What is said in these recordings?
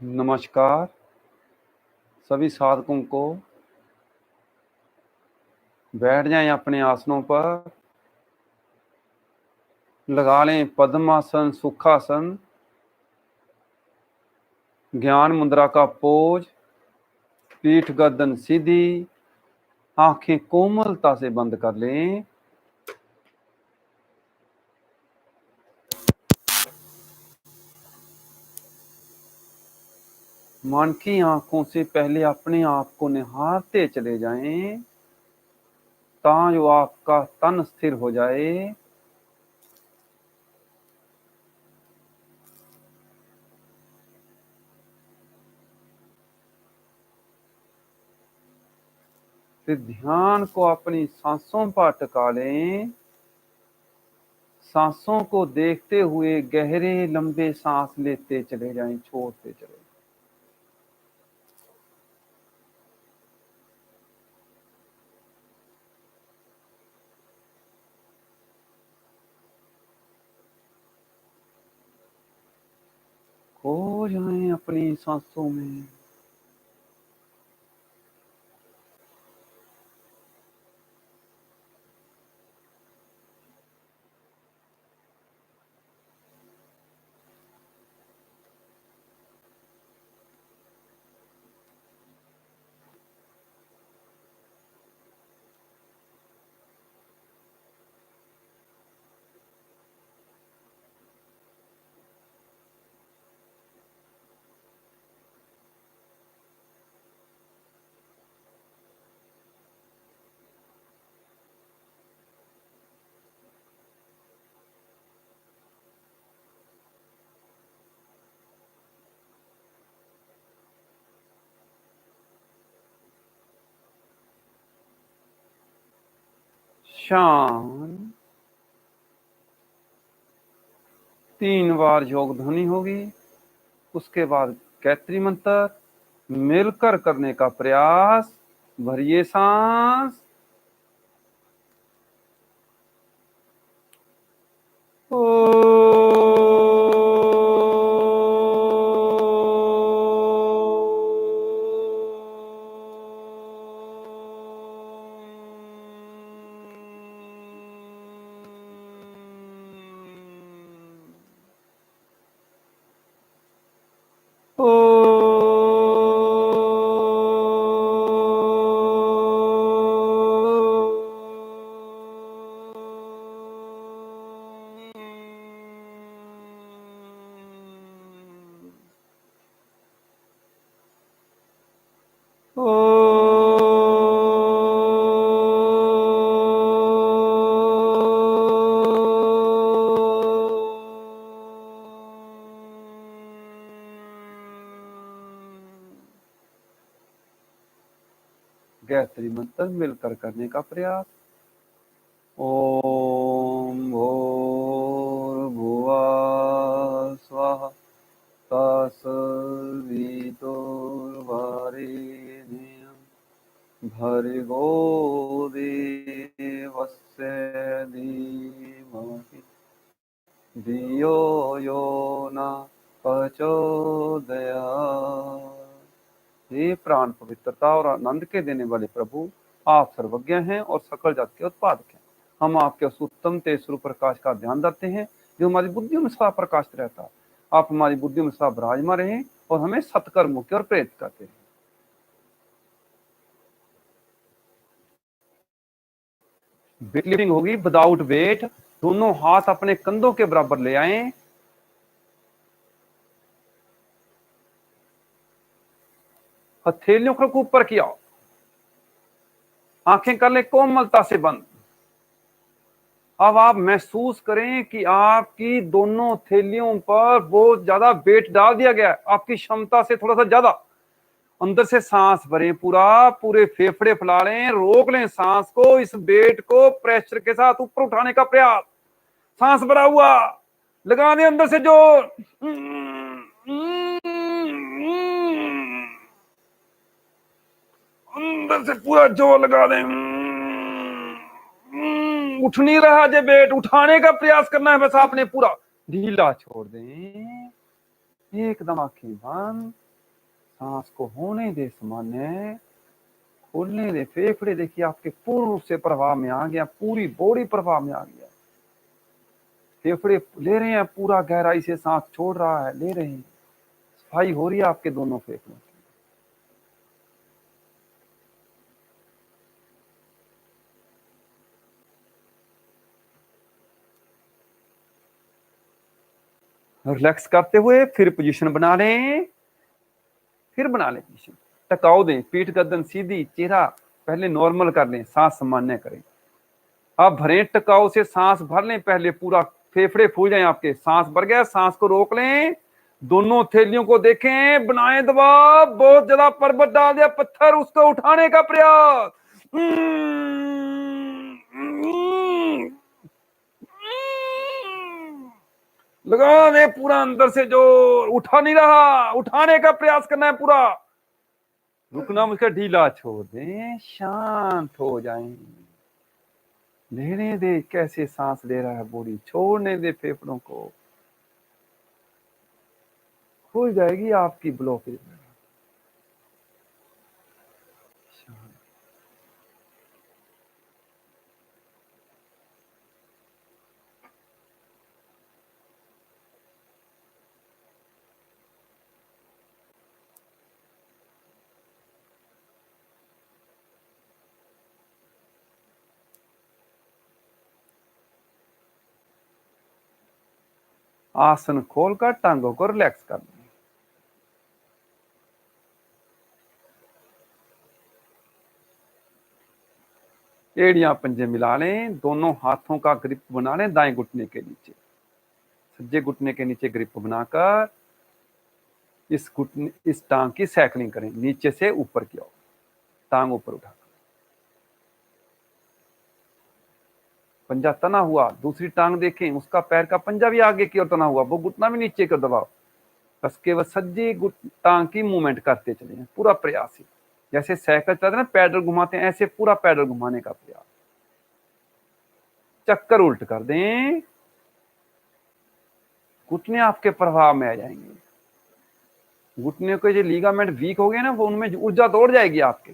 नमस्कार सभी साधकों को। बैठ जाएं अपने आसनों पर, लगा लें पद्मासन, सुखासन, ज्ञान मुद्रा का पोज, पीठ गर्दन सीधी, आंखें कोमलता से बंद कर लें। मन की आंखों से पहले अपने आप को निहारते चले जाएं, ताकि आपका तन स्थिर हो जाए। फिर ध्यान को अपनी सांसों पर टिका लें। सांसों को देखते हुए गहरे लंबे सांस लेते चले जाएं, छोड़ते चले। खो जाएं अपनी सांसों में। शांत। 3 बार योग ध्वनि होगी, उसके बाद गायत्री मंत्र मिलकर करने का प्रयास। भरिए सांस। गायत्री मंत्र मिलकर करने का प्रयास। ओम भूर्भुवः स्वः तत्सवितुर्वरेण्यं भर्गो देवस्य धीमहि धियो यो न प्रचोदयात्। हे प्राण पवित्रता और आनंद के देने वाले प्रभु, आप सर्वज्ञ हैं और सकल जात के उत्पादक हैं। हम आपके उस उत्तम तेज स्वरूप प्रकाश का ध्यान रखते हैं जो हमारी बुद्धि में सदा प्रकाशित रहता है। आप हमारी बुद्धि में सदा विराजमान रहें और हमें सत्कर्मों की ओर प्रेरित करते हैं। वेट लिफ्टिंग होगी विदाउट वेट। दोनों हाथ अपने कंधों के बराबर ले आए। हथेलियों को ऊपर किया, आंखें कर ले कोमलता से बंद। अब आप महसूस करें कि आपकी दोनों थैलियों पर बहुत ज्यादा वेट डाल दिया गया है, आपकी क्षमता से थोड़ा सा ज्यादा। अंदर से सांस भरें, पूरे फेफड़े फैला लें, रोक लें सांस को। इस वेट को प्रेशर के साथ ऊपर उठाने का प्रयास। सांस भरा हुआ, लगा दें अंदर से जोर। अंदर से पूरा जोर लगा दें। उठ नहीं रहा जब वेट उठाने का प्रयास करना है, बस आपने पूरा ढीला छोड़ दें। एकदम आंखें बंद। सांस को होने दे सामान्य, खोलने दे। फेफड़े देखिए आपके पूर्ण रूप से प्रभाव में आ गया, पूरी बॉडी प्रभाव में आ गया। फेफड़े ले रहे हैं, पूरा गहराई से सांस छोड़ रहा है, ले रहे हैं, सफाई हो रही है आपके दोनों फेफड़ों की। रिलैक्स करते हुए फिर पोजीशन बना लें, फिर बना लें पोजीशन। टकाव दें, पीठ गर्दन सीधी, चेहरा पहले नॉर्मल कर लें, सांस सामान्य करें। अब भरें टकाव से, सांस भर लें पहले, पूरा फेफड़े फूल जाए आपके। सांस भर गया, सांस को रोक लें, दोनों थैलियों को देखें, बनाएं दबाव, बहुत ज्यादा पर्वत डाल दिया पत्थर, उसको उठाने का प्रयास। लगा दे पूरा अंदर से, जो उठा नहीं रहा, उठाने का प्रयास करना है पूरा। रुकना मुझे, ढीला छोड़ दें, शांत हो जाएं। लेने दे, कैसे सांस ले रहा है बॉडी, छोड़ने दे फेफड़ों को, खुल जाएगी आपकी ब्लॉकेज। आसन खोलकर टांगों को रिलैक्स कर लें। एड़ियां पंजे मिला लें, दोनों हाथों का ग्रिप बना लें दाएं घुटने के नीचे, सज्जे घुटने के नीचे ग्रिप बनाकर इस टांग की साइकिलिंग करें, नीचे से ऊपर की ओर, टांग ऊपर उठाकर। पंजा तना हुआ, दूसरी टांग देखें, उसका पैर का पंजा भी आगे की ओर तना हुआ, वो घुटना भी नीचे की ओर दबाओ। बस केवल सज्जे टांग की मूवमेंट करते चले, पूरा प्रयास ही जैसे साइकिल चलाते हैं ना, पैडल घुमाते हैं, ऐसे पूरा पैडल घुमाने का प्रयास। चक्कर उल्ट कर दें, घुटने आपके प्रभाव में आ जाएंगे। घुटने के जो लीगामेंट वीक हो गए ना, वो उनमें ऊर्जा दौड़ जाएगी आपके।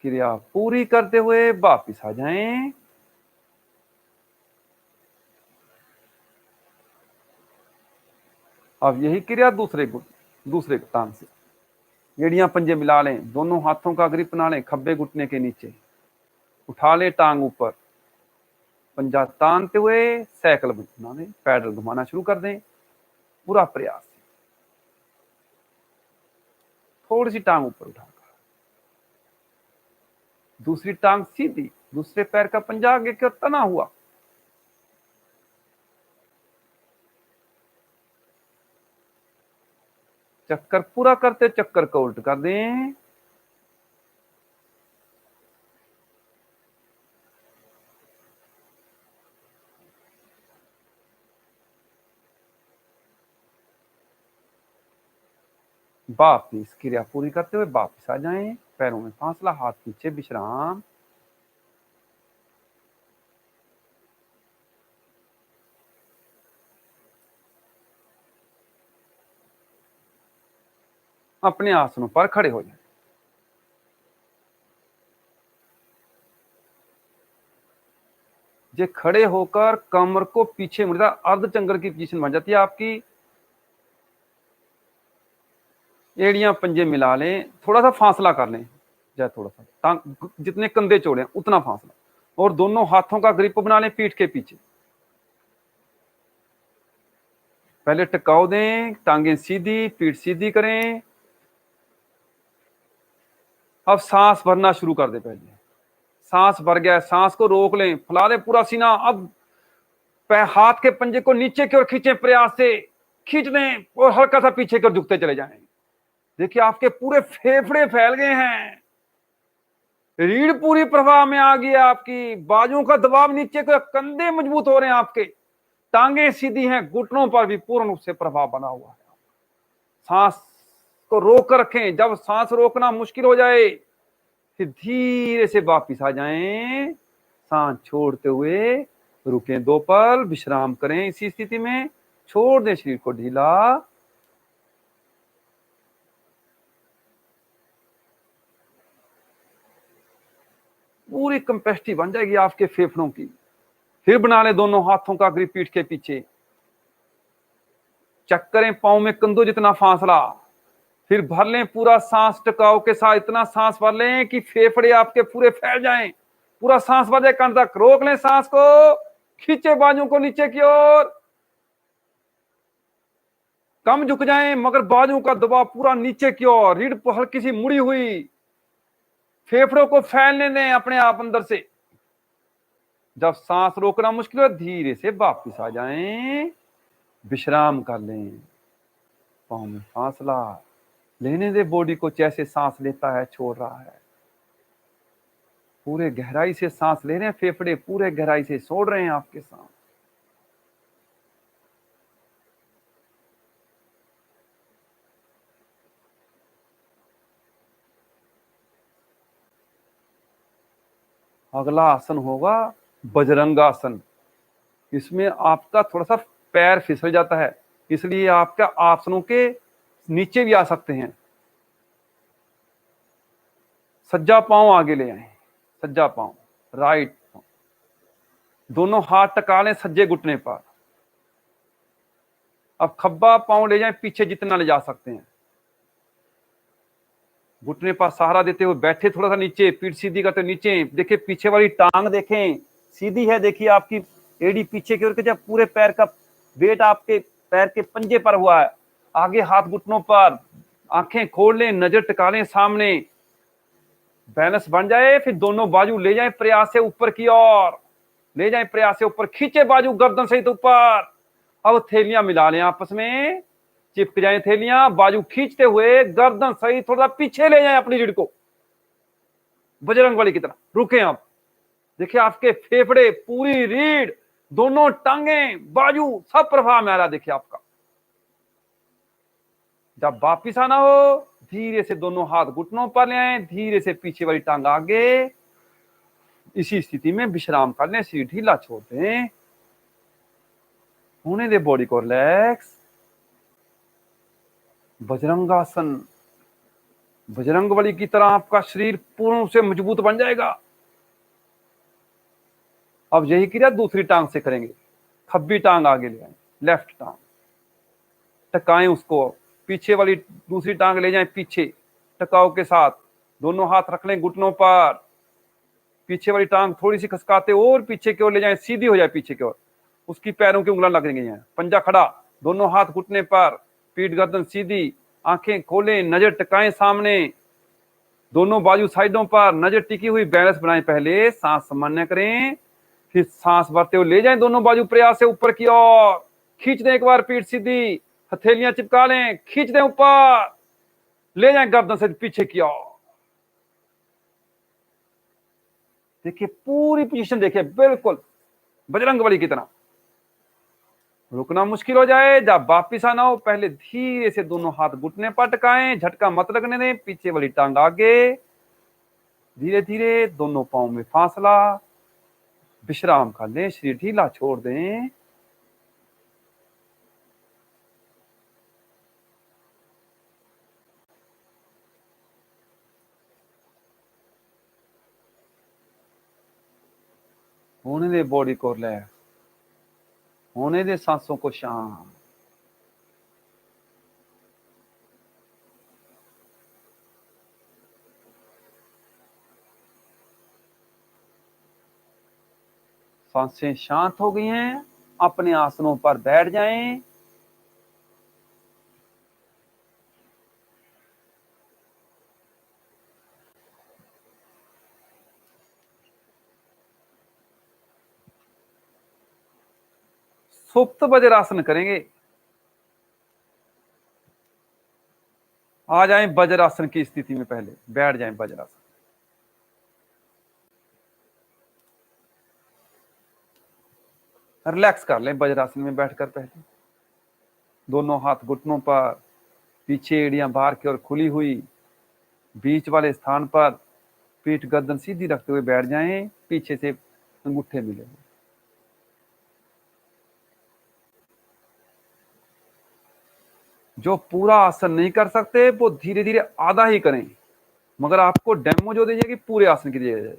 क्रिया पूरी करते हुए वापिस आ जाएं। अब यही क्रिया दूसरे टांग से, एड़ियां पंजे मिला लें, दोनों हाथों का ग्रिप बना लें, खब्बे घुटने के नीचे, उठा लें टांग ऊपर, पंजा तानते हुए साइकिल बना दें, पैडल घुमाना शुरू कर दें, पूरा प्रयास। थोड़ी सी टांग ऊपर उठाकर, दूसरी टांग सीधी, दूसरे पैर का पंजा आगे की ओर तना हुआ। चक्कर पूरा करते चक्कर को उल्ट कर दें। वापिस क्रिया पूरी करते हुए वापिस आ जाएं, पैरों में फासला, हाथ पीछे, विश्राम। अपने आसनों पर खड़े हो जाएं। जे खड़े होकर कमर को पीछे मुड़ा, अर्धचंद्र की पोजीशन बन जाती है आपकी। एड़ियां पंजे मिला लें, थोड़ा सा फासला कर लें, या थोड़ा सा टांग जितने कंधे चौड़े हैं उतना फासला, और दोनों हाथों का ग्रिप बना लें पीठ के पीछे। पहले टिकाव दें, टांगें सीधी, पीठ सीधी करें। अब सांस भरना शुरू कर दे। पहले सांस भर गया, सांस को रोक लें, फैला लें पूरा सीना। अब हाथ के पंजे को नीचे की ओर खींचें, प्रयास से खींच लें और हल्का सा पीछे की ओर झुकते चले जाएं। देखिए आपके पूरे फेफड़े फैल गए हैं, रीढ़ पूरी प्रभाव में आ गई है आपकी, बाजुओं का दबाव नीचे को, कंधे मजबूत हो रहे हैं आपके, टांगे सीधी हैं, घुटनों पर भी पूर्ण रूप से प्रभाव बना हुआ है। सांस को रोक कर रखें, जब सांस रोकना मुश्किल हो जाए फिर धीरे से वापिस आ जाएं, सांस छोड़ते हुए रुकें 2 पल, विश्राम करें इसी स्थिति में, छोड़ दें शरीर को ढीला। पूरी कैपेसिटी बन जाएगी आपके फेफड़ों की। फिर बना लें दोनों हाथों का ग्रिप पीठ के पीछे, चेक करें पांव में कंधों जितना फासला। फिर भर लें पूरा सांस टिकाव के साथ, इतना सांस भर लें कि फेफड़े आपके पूरे फैल जाएं, पूरा सांस भर जाए कंध तक। रोक लें सांस को, खींचे बाजू को नीचे की ओर, कम झुक जाएं मगर बाजू का दबाव पूरा नीचे की ओर, रीढ़ हल्की सी मुड़ी हुई, फेफड़ों को फैलने दें अपने आप अंदर से। जब सांस रोकना मुश्किल हो धीरे से वापस आ जाएं, विश्राम कर लें। पांव में फासला लेने दे बॉडी को, जैसे सांस लेता है छोड़ रहा है। पूरे गहराई से सांस ले रहे हैं, फेफड़े पूरे गहराई से छोड़ रहे हैं आपके सांस। अगला आसन होगा बजरंगासन। इसमें आपका थोड़ा सा पैर फिसल जाता है, इसलिए आपका आसनों के नीचे भी आ सकते हैं। सज्जा पांव आगे ले आए, सज्जा पांव, राइट पांव, दोनों हाथ टका लें सज्जे घुटने पर। अब खब्बा पांव ले जाएं पीछे जितना ले जा सकते हैं, घुटने पर सहारा देते हुए बैठे थोड़ा सा नीचे, पीठ सीधी करते नीचे। देखिए पीछे वाली टांग देखें सीधी है, देखिए आपकी एड़ी पीछे की ओर, जब पूरे पैर का वेट आपके पैर के पंजे पर हुआ है। आगे हाथ घुटनों पर, आंखें खोल लें, नजर टिका लें सामने, बैलेंस बन जाए। फिर दोनों बाजू ले जाएं प्रयास से ऊपर की ओर, ले जाएं प्रयास से ऊपर, खींचे बाजू गर्दन सहित ऊपर। अब थैलियां मिला लें आपस में, चिपक जाए थैलियां, बाजू खींचते हुए गर्दन सहित थोड़ा पीछे ले जाएं अपनी रीढ़ को, बजरंग बली की तरह। रुके आप, देखिए आपके फेफड़े, पूरी रीढ़, दोनों टांगे, बाजू सब प्रभाव में आ रहा। देखिए आपका जब वापिस आना हो धीरे से दोनों हाथ घुटनों पर ले आए, धीरे से पीछे वाली टांग आगे। इसी स्थिति में विश्राम कर लें, सिर ढीला छोड़ दें, होने दे बॉडी को रिलैक्स। बजरंगासन, बजरंगबली की तरह आपका शरीर पूर्ण रूप से मजबूत बन जाएगा। अब यही क्रिया दूसरी टांग से करेंगे। खब्बी टांग आगे ले आए, लेफ्ट टांग टकाएं उसको, पीछे वाली दूसरी टांग ले जाएं पीछे टकाव के साथ, दोनों हाथ रख लें घुटनों पर, पीछे वाली टांग थोड़ी सी खसकाते और पीछे की ओर ले जाएं, सीधी हो जाए पीछे की ओर, उसकी पैरों की उंगलियां लगेंगी यहाँ। पंजा खड़ा, दोनों हाथ घुटने पर, पीठ गर्दन सीधी, आंखें खोलें, नजर टकाएं सामने, दोनों बाजू साइडों पर, नजर टिकी हुई, बैलेंस बनाएं। पहले सांस सामान्य करें, फिर सांस भरते हुए ले जाएं दोनों बाजू प्रयास से ऊपर की ओर, खींच दें एक बार पीठ सीधी, हथेलियां चिपका लें, खींच दें ऊपर, ले जाएं गर्दन से पीछे की ओर। देखिए पूरी पोजीशन देखिए बिल्कुल बजरंगबली की तरह। रुकना मुश्किल हो जाए, जब वापिस आना हो पहले धीरे से दोनों हाथ घुटने पर टिकाएं, झटका मत लगने दें, पीछे वाली टांग आगे, धीरे धीरे दोनों पांव में फासला, विश्राम कर लें, शरीर ढीला छोड़ दें। होने दे बॉडी को रिलैक्स, होने दे सांसों को शांत। सांसें शांत हो गई हैं, अपने आसनों पर बैठ जाएं। सुप्त वज्रासन करेंगे। आ जाएं वज्रासन की स्थिति में, पहले बैठ जाएं वज्रासन। रिलैक्स कर लें वज्रासन में बैठकर। पहले दोनों हाथ घुटनों पर, पीछे एड़ियां बाहर की ओर खुली हुई, बीच वाले स्थान पर पीठ गर्दन सीधी रखते हुए बैठ जाएं, पीछे से अंगूठे मिले हुए। जो पूरा आसन नहीं कर सकते वो धीरे धीरे आधा ही करें, मगर आपको डेमो जो दी जाएगी पूरे आसन की दी जाएगी।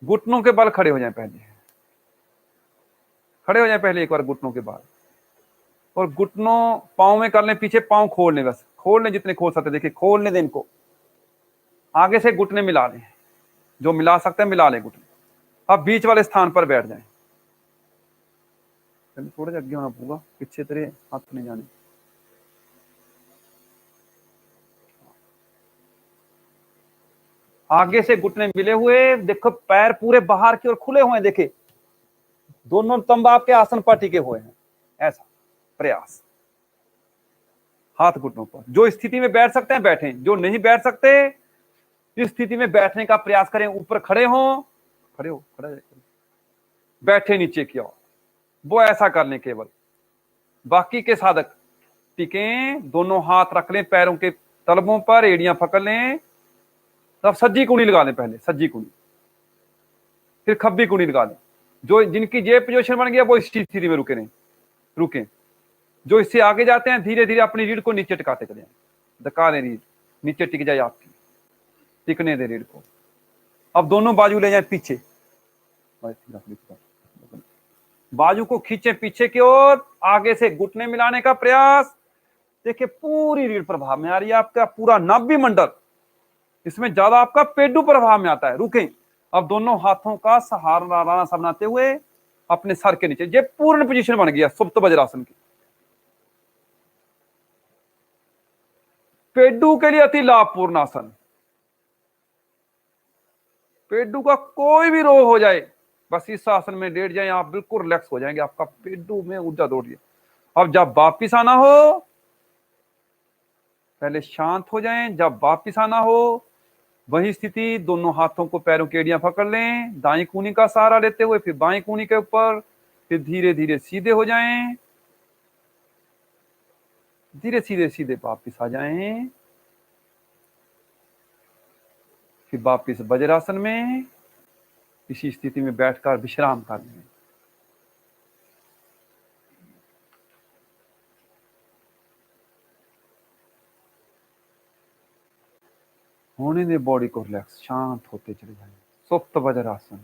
घुटनों के बल खड़े हो जाएं, पहले खड़े हो जाएं, पहले एक बार घुटनों के बल, और घुटनों पाँव में कर लें पीछे, पाँव खोल लें, बस खोल लें जितने खोल सकते, देखिए खोलने दें इनको, आगे से घुटने मिला लें, जो मिला सकते हैं मिला लें घुटने। अब बीच वाले स्थान पर बैठ जाएं, थोड़ा सा आगे होना पड़ेगा, पीछे तेरे हाथ नहीं जाने। आगे से घुटने मिले हुए, देखो पैर पूरे बाहर की ओर खुले हुए हैं, देखे दोनों तंब आपके आसन पर टिके हुए हैं, ऐसा प्रयास, हाथ घुटनों पर। जो स्थिति में बैठ सकते हैं बैठें, जो नहीं बैठ सकते इस स्थिति में बैठने का प्रयास करें, ऊपर खड़े हो, खड़े हो, खड़े बैठे नीचे की ओर, वो ऐसा कर लें केवल। बाकी के साधक टिके, दोनों हाथ रख लें पैरों के तलबों पर, एड़ियां पकड़ लें, तब सज्जी कुणी लगा लें, पहले सज्जी कुणी, फिर खब्बी कुणी लगा लें। जो जिनकी ये पोजीशन बन गया वो इस स्थिति में रुके रहें, रुके। जो इससे आगे जाते हैं धीरे धीरे अपनी रीढ़ को नीचे टिकाते चले, धका लें रीढ़, नीचे टिक जाए आपकी, टिकने दे रीढ़ को। अब दोनों बाजू ले जाए पीछे, बाजू को खींचे पीछे की ओर, आगे से घुटने मिलाने का प्रयास। देखिए पूरी रीढ़ प्रभाव में आ रही है, आपका पूरा नाभि मंडल, इसमें ज्यादा आपका पेडू प्रभाव में आता है। रुकें, अब दोनों हाथों का सहारा सा बनाते हुए अपने सर के नीचे, ये पूर्ण पोजीशन बन गया सुप्त वज्रासन की। पेडू के लिए अति लाभपूर्ण आसन, पेडू का कोई भी रोग हो जाए बस इस आसन में लेट जाए, आप बिल्कुल रिलैक्स हो जाएंगे, आपका पेडू में ऊर्जा दौड़ रही है। अब जब वापिस आना हो, पहले शांत हो जाएं, जब वापिस आना हो वही स्थिति, दोनों हाथों को पैरों की एड़ियां पकड़ लें, दाई कूनी का सहारा लेते हुए फिर बाएं कूनी के ऊपर, फिर धीरे धीरे सीधे हो जाएं, धीरे सीधे सीधे वापिस आ जाएं, फिर वापिस वज्रासन में इसी स्थिति में बैठकर विश्राम कर लें। होने दे बॉडी को रिलैक्स, शांत होते चले जाएं, सुप्त वज्रासन।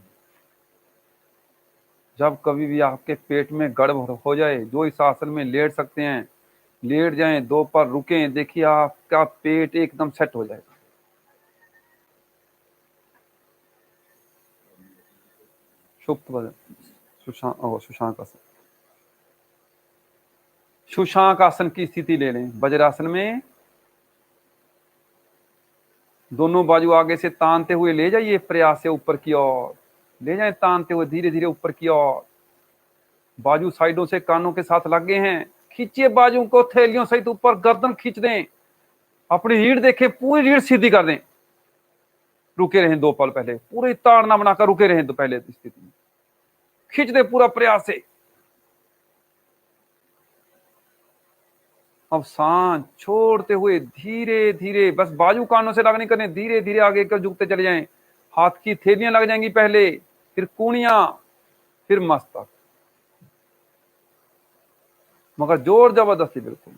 जब कभी भी आपके पेट में गड़बड़ हो जाए, जो इस आसन में लेट सकते हैं लेट जाएं, दो पर रुकें, देखिए आपका पेट एकदम सेट हो जाएगा। सुप्त सुशांक आसन, सुशांक आसन की स्थिति ले लें। वज्रासन में दोनों बाजू आगे से तानते हुए ले जाइए, प्रयास से ऊपर की ओर ले जाएं, तानते हुए धीरे धीरे ऊपर की ओर। बाजू साइडों से कानों के साथ लगे हैं, खींचिए बाजू को, थैलियों सहित ऊपर गर्दन खींच दें, अपनी रीढ़ देखें, पूरी रीढ़ सीधी कर दें। रुके रहें दो पल, पहले पूरी ताड़ ना बनाकर रुके रहें, तो पहले स्थिति में खींच दे पूरा प्रयास से। अब सांस छोड़ते हुए धीरे धीरे, बस बाजू कानों से लगनी करने, धीरे धीरे आगे कर झुकते चले जाएं। हाथ की थैलियां लग जाएंगी पहले, फिर कूणियां, फिर मस्तक, मगर जोर जबरदस्ती बिल्कुल।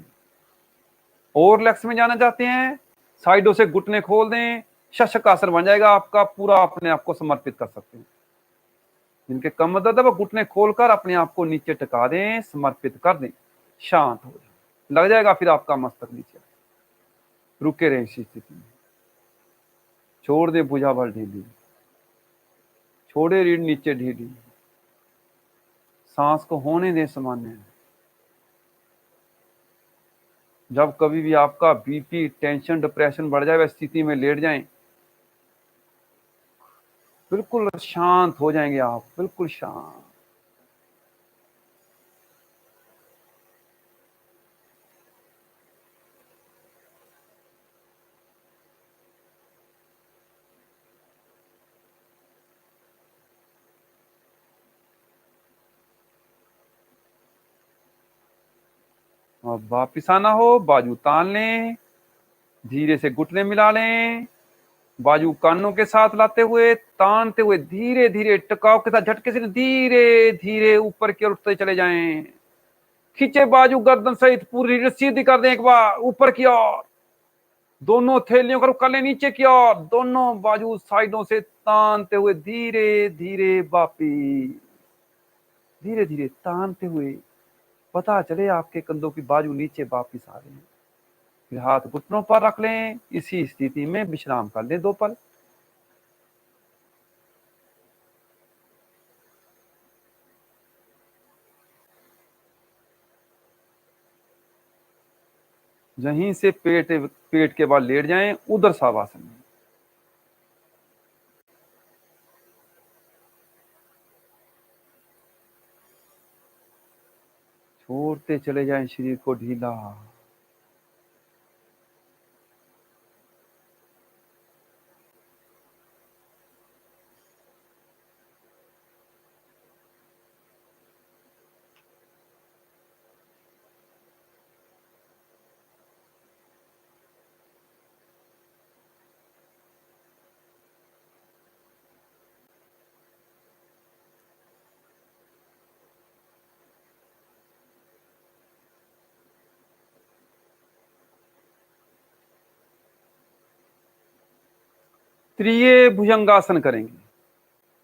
और रिलैक्स में जाना चाहते हैं, साइडों से घुटने खोल दें, शशक आसन बन जाएगा आपका, पूरा अपने आप को समर्पित कर सकते हैं। जिनके कम दर्द है वो घुटने खोलकर अपने आप को नीचे टिका दें, समर्पित कर दें, शांत हो जाए, लग जाएगा फिर आपका मस्तक नीचे। रुके रहे इसी स्थिति में, छोड़ दे भुजा बल ढीली, छोड़े रीढ़ नीचे ढीली, सांस को होने दें सामान्य। जब कभी भी आपका बीपी, टेंशन, डिप्रेशन बढ़ जाए, वह स्थिति में लेट जाएं, बिल्कुल शांत हो जाएंगे आप, बिल्कुल शांत। अब वापिस आना हो, बाजू तान लें, धीरे से घुटने मिला लें, बाजू कानों के साथ लाते हुए, तानते हुए धीरे धीरे टिकाव के साथ झटके से धीरे धीरे ऊपर की ओर उठते चले जाएं। खींचे बाजू गर्दन सहित पूरी रीढ़ सीधी कर दें, एक बार ऊपर की ओर, दोनों थैलियों को कर लें नीचे की ओर, दोनों बाजू साइडों से तानते हुए धीरे धीरे वापस, धीरे धीरे तानते हुए पता चले आपके कंधों की बाजू नीचे वापस आ रहे हैं। फिर हाथ घुटनों पर रख लें, इसी स्थिति में विश्राम कर लें 2 पल। यहीं से पेट के बाद लेट जाएं उधर शवासन में। छोड़ते चले जाएं शरीर को ढीला। त्रिये भुजंगासन करेंगे।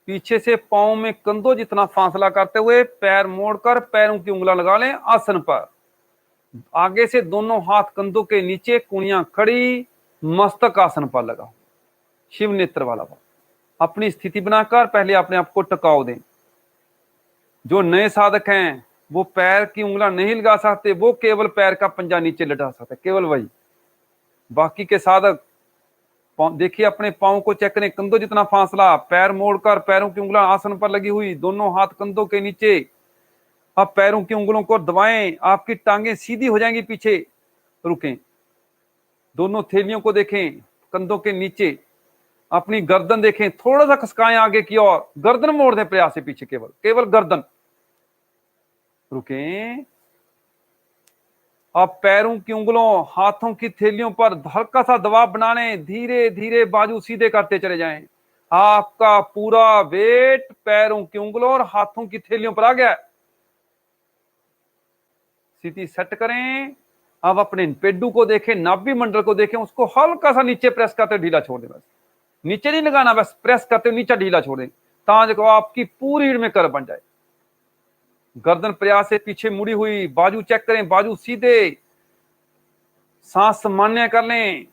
पीछे से पांव में कंधों जितना फासला करते हुए पैर मोड़कर पैरों की उंगलियां लगा लें आसन पर। आगे से दोनों हाथ कंधों के नीचे, कुणियां खड़ी, मस्तक आसन पर लगा, शिव नेत्र वाला भाव। अपनी स्थिति बनाकर पहले अपने आप को टिकाव दें। जो नए साधक हैं वो पैर की उंगलियां नहीं लगा सकते, वो केवल पैर का पंजा नीचे लटा सकते, केवल वही। बाकी के साधक देखिए अपने पांव को चेक करें, कंधों जितना फासला, पैर मोड़कर पैरों की उंगलियां आसन पर लगी हुई, दोनों हाथ कंधों के नीचे। अब पैरों की उंगलों को दबाएं, आपकी टांगें सीधी हो जाएंगी पीछे। रुकें, दोनों थैलियों को देखें कंधों के नीचे, अपनी गर्दन देखें, थोड़ा सा खसकाएं आगे की ओर, गर्दन मोड़ दें प्रयास से पीछे, केवल केवल गर्दन। रुकें। अब पैरों की उंगलों, हाथों की थैलियों पर हल्का सा दबाव बना लें, धीरे धीरे बाजू सीधे करते चले जाएं। आपका पूरा वेट पैरों की उंगलों और हाथों की थैलियों पर आ गया। स्थिति सेट करें। अब अपने पेडू को देखें, नाभि मंडल को देखें, उसको हल्का सा नीचे प्रेस करते ढीला छोड़ दें। बस नीचे नहीं लगाना, बस प्रेस करते नीचे ढीला छोड़ दें, ताकि आपकी पूरी रीढ़ में कर बन जाए। गर्दन प्रयास से पीछे मुड़ी हुई, बाजू चेक करें, बाजू सीधे, सांस सामान्य कर लें।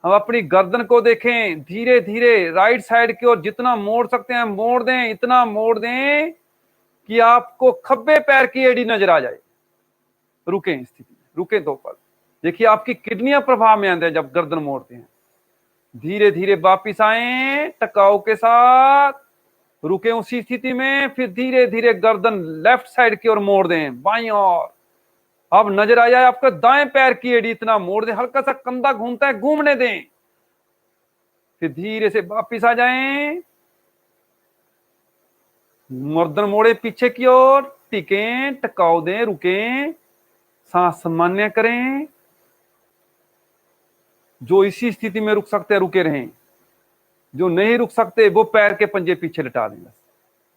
अब अपनी गर्दन को देखें, धीरे धीरे राइट साइड की ओर जितना मोड़ सकते हैं मोड़ दें, इतना मोड़ दें कि आपको खब्बे पैर की एड़ी नजर आ जाए। रुकें स्थिति में, रुकें 2 पल। देखिए आपकी किडनियां प्रभाव में आते हैं जब गर्दन मोड़ते हैं। धीरे धीरे वापिस आए टकाव के साथ, रुके उसी स्थिति में, फिर धीरे धीरे गर्दन लेफ्ट साइड की ओर मोड़ दें, बाईं ओर। अब नजर आ जाए आपका दाएं पैर की एड़ी, इतना मोड़ दें, हल्का सा कंधा घूमता है घूमने दें, फिर धीरे से वापिस आ जाएं। गर्दन मोड़े पीछे की ओर, टिकें, टकाव दें, रुकें, सांस सामान्य करें। जो इसी स्थिति में रुक सकते हैं रुके रहें, जो नहीं रुक सकते वो पैर के पंजे पीछे लटा दें। बस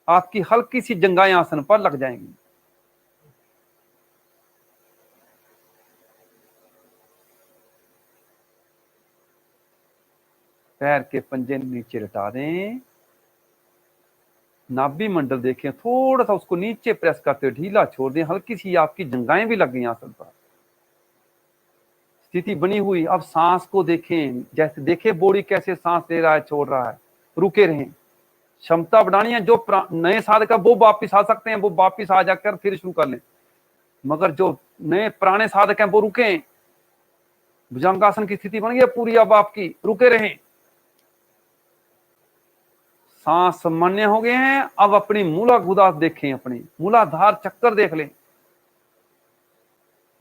आपकी हल्की सी जंघाएं आसन पर लग जाएंगी। पैर के पंजे नीचे लटा दें, नाभि मंडल देखें, थोड़ा सा उसको नीचे प्रेस करते हुए ढीला छोड़ दें, हल्की सी आपकी जंघाएं भी लग गई आसन पर। स्थिति बनी हुई। अब सांस को देखें, जैसे देखें बॉडी कैसे सांस ले रहा है छोड़ रहा है, रुके रहें। क्षमता बढ़ानी है, जो नए साधक है वो वापिस आ सकते हैं, वो वापिस आ जाकर फिर शुरू कर लें, मगर जो नए पुराने साधक हैं वो रुकें। भुजंगासन की स्थिति बन गई पूरी अब आपकी, रुके रहें। सांस सामान्य हो गए हैं। अब अपनी मूलाधार देखें, अपनी मूलाधार चक्कर देख लें,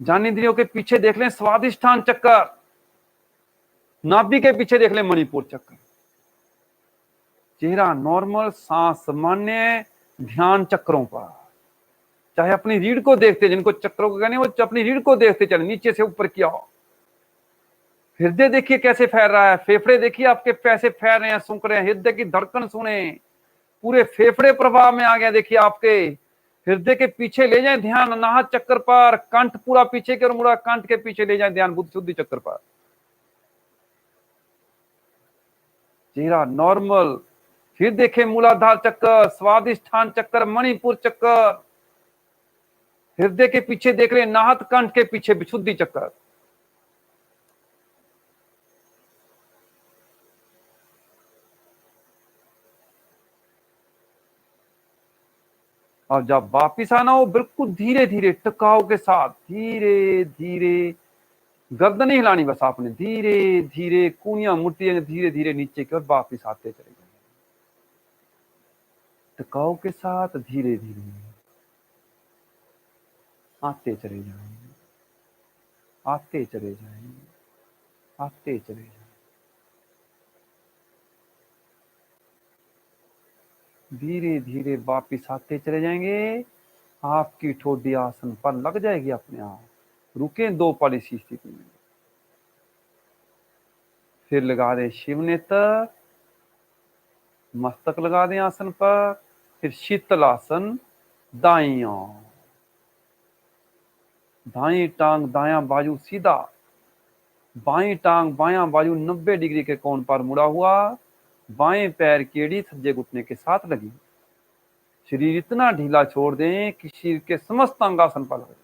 ज्ञानेंद्रियों के पीछे देख लें स्वादिष्ठान चक्कर, नाभि के पीछे देख लें मणिपुर चक्कर। चेहरा नॉर्मल, सांस सामान्य, ध्यान चक्रों पर। चाहे अपनी रीढ़ को देखते, जिनको चक्रों को कहने वो अपनी रीढ़ को देखते चले, नीचे से ऊपर किया हो। हृदय देखिए कैसे फैल रहा है, फेफड़े देखिए आपके कैसे फैल रहे हैं, सूख रहे हैं, हृदय की धड़कन सुने, पूरे फेफड़े प्रभाव में आ गया। देखिए आपके हृदय के पीछे ले जाएं ध्यान अनाहत चक्कर पर, कंठ पूरा पीछे की ओर मुड़ा, कंठ के पीछे ले जाएं ध्यान बुद्ध शुद्धि चक्कर पर। चेहरा नॉर्मल। फिर देखें मूलाधार चक्कर, स्वादिष्ठान चक्कर, मणिपुर चक्कर। हृदय के पीछे देख रहे हैं नाहत, कंठ के पीछे विशुद्धि चक्कर। और जब वापिस आना हो बिल्कुल धीरे धीरे टिकाव के साथ, धीरे धीरे, गर्दन नहीं हिलानी बस आपने, धीरे धीरे कूनियां मुट्टियां धीरे धीरे नीचे की ओर वापिस आते चले जाएंगे, टिकाव के साथ धीरे धीरे आते चले जाएंगे, आते चले जाएंगे, आते चले जाएंगे। धीरे धीरे वापिस आते चले जाएंगे। आपकी ठोडी आसन पर लग जाएगी अपने आप। रुकें 2 पल इसी स्थिति में। फिर लगा दें शिव नेत्र, मस्तक लगा दें आसन पर। फिर शीतल आसन, दाईं ओर, दाईं टांग दायां बाजू सीधा, बाईं टांग बायां बाजू 90 डिग्री के कोण पर मुड़ा हुआ, बाएं पैर की एड़ी सज्जे घुटने के साथ लगी। शरीर इतना ढीला छोड़ दें कि शरीर के समस्त अंग आसन पर लगे।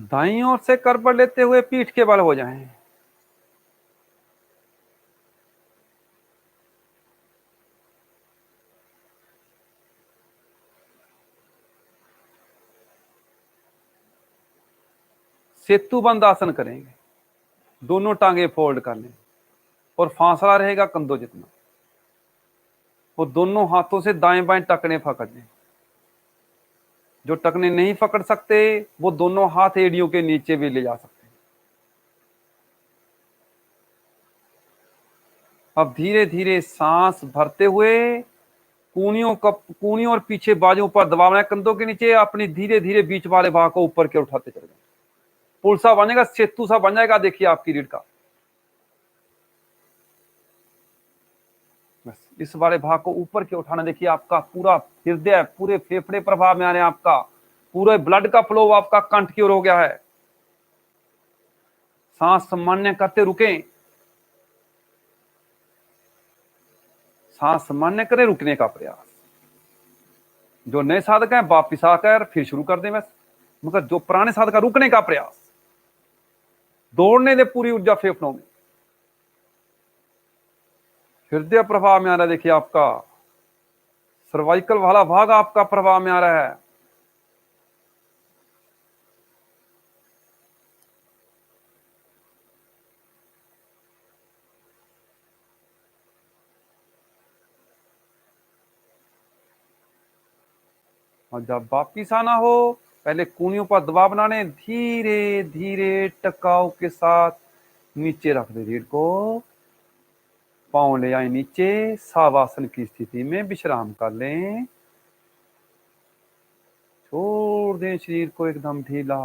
दाईं ओर से करवट लेते हुए पीठ के बल हो जाएं। सेतुबंद आसन करेंगे, दोनों टांगे फोल्ड कर लें और फासला रहेगा कंधों जितना। वो दोनों हाथों से दाएं बाएं टखने पकड़ लें। जो टखने नहीं पकड़ सकते वो दोनों हाथ एड़ियों के नीचे भी ले जा सकते हैं। अब धीरे धीरे सांस भरते हुए कूनियों और पीछे बाजुओं पर दबाव है, कंधों के नीचे अपनी धीरे धीरे बीच वाले भाग को ऊपर के उठाते चले जाए। पुल सा बनेगा, सेतु सा बन जाएगा, देखिए आपकी रीढ़ का। बस इस वाले भाग को ऊपर के उठाना, देखिए आपका पूरा हृदय, पूरे फेफड़े प्रभाव में आ रहे हैं, आपका पूरे ब्लड का फ्लो आपका कंठ की ओर हो गया है। सांस सामान्य करते रुकें, सांस सामान्य करें, रुकने का प्रयास। जो नए साधक हैं वापिस आकर फिर शुरू कर दें बस, मगर जो पुराने साधक रुकने का प्रयास, दौड़ने दे पूरी ऊर्जा फेफड़ों में। हृदय प्रभाव में आ रहा है, देखिए आपका सर्वाइकल वाला भाग आपका प्रभाव में आ रहा है। और जब वापिस आना हो पहले कूनियों पर दबाव बनाने, धीरे धीरे टकाव के साथ नीचे रख दे रीढ़ को, पांव ले आए नीचे, सावासन की स्थिति में विश्राम कर लें। छोड़ दें शरीर को एकदम ढीला।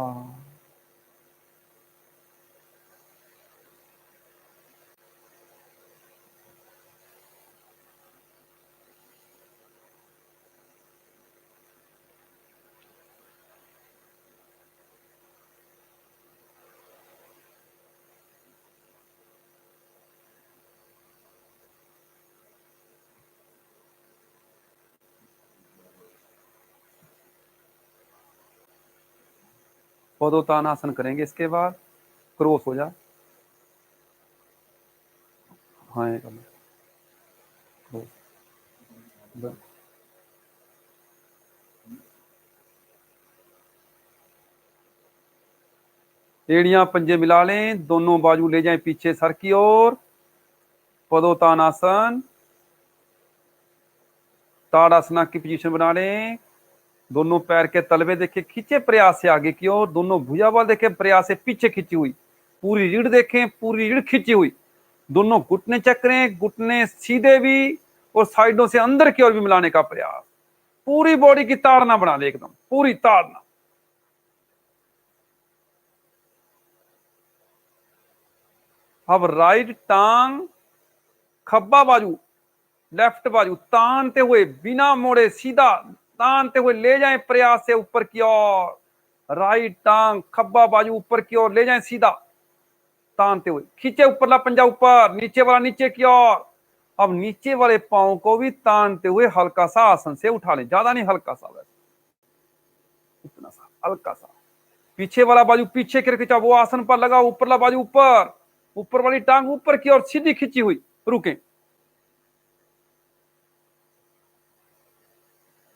पदोत्तानासन करेंगे। इसके बाद क्रॉस हो जा, हाँ एड़ियां पंजे मिला लें, दोनों बाजू ले जाएं पीछे सर की ओर। पदोत्तानासन, ताड़ासना की पोजीशन बना लें। दोनों पैर के तलवे देखें खींचे प्रयास से आगे की ओर, दोनों भुजा बल देखें प्रयास से पीछे खींची हुई, पूरी रीढ़ देखें पूरी रीढ़ खींची हुई, दोनों घुटने चक्रें, घुटने सीधे भी और साइडों से अंदर की ओर भी मिलाने का प्रयास। पूरी बॉडी की ताड़ना बना दे, एकदम पूरी ताड़ना। अब राइट टांग खब्बा बाजू, लेफ्ट बाजू तानते हुए बिना मोड़े सीधा तानते हुए ले जाएं प्रयास से ऊपर की ओर। राइट टांग खब्बा बाजू ऊपर की ओर ले जाएं सीधा तानते हुए, खींचे ऊपरला पंजा ऊपर, नीचे वाला नीचे की ओर। अब नीचे वाले पांव को भी तानते हुए हल्का सा आसन से उठा लें, ज्यादा नहीं, हल्का सा, वैसे इतना सा हल्का सा। पीछे वाला बाजू पीछे की खींचा, वो आसन पर लगा, ऊपरला बाजू ऊपर, ऊपर वाली टांग ऊपर की ओर सीधी खींची हुई। रुकें,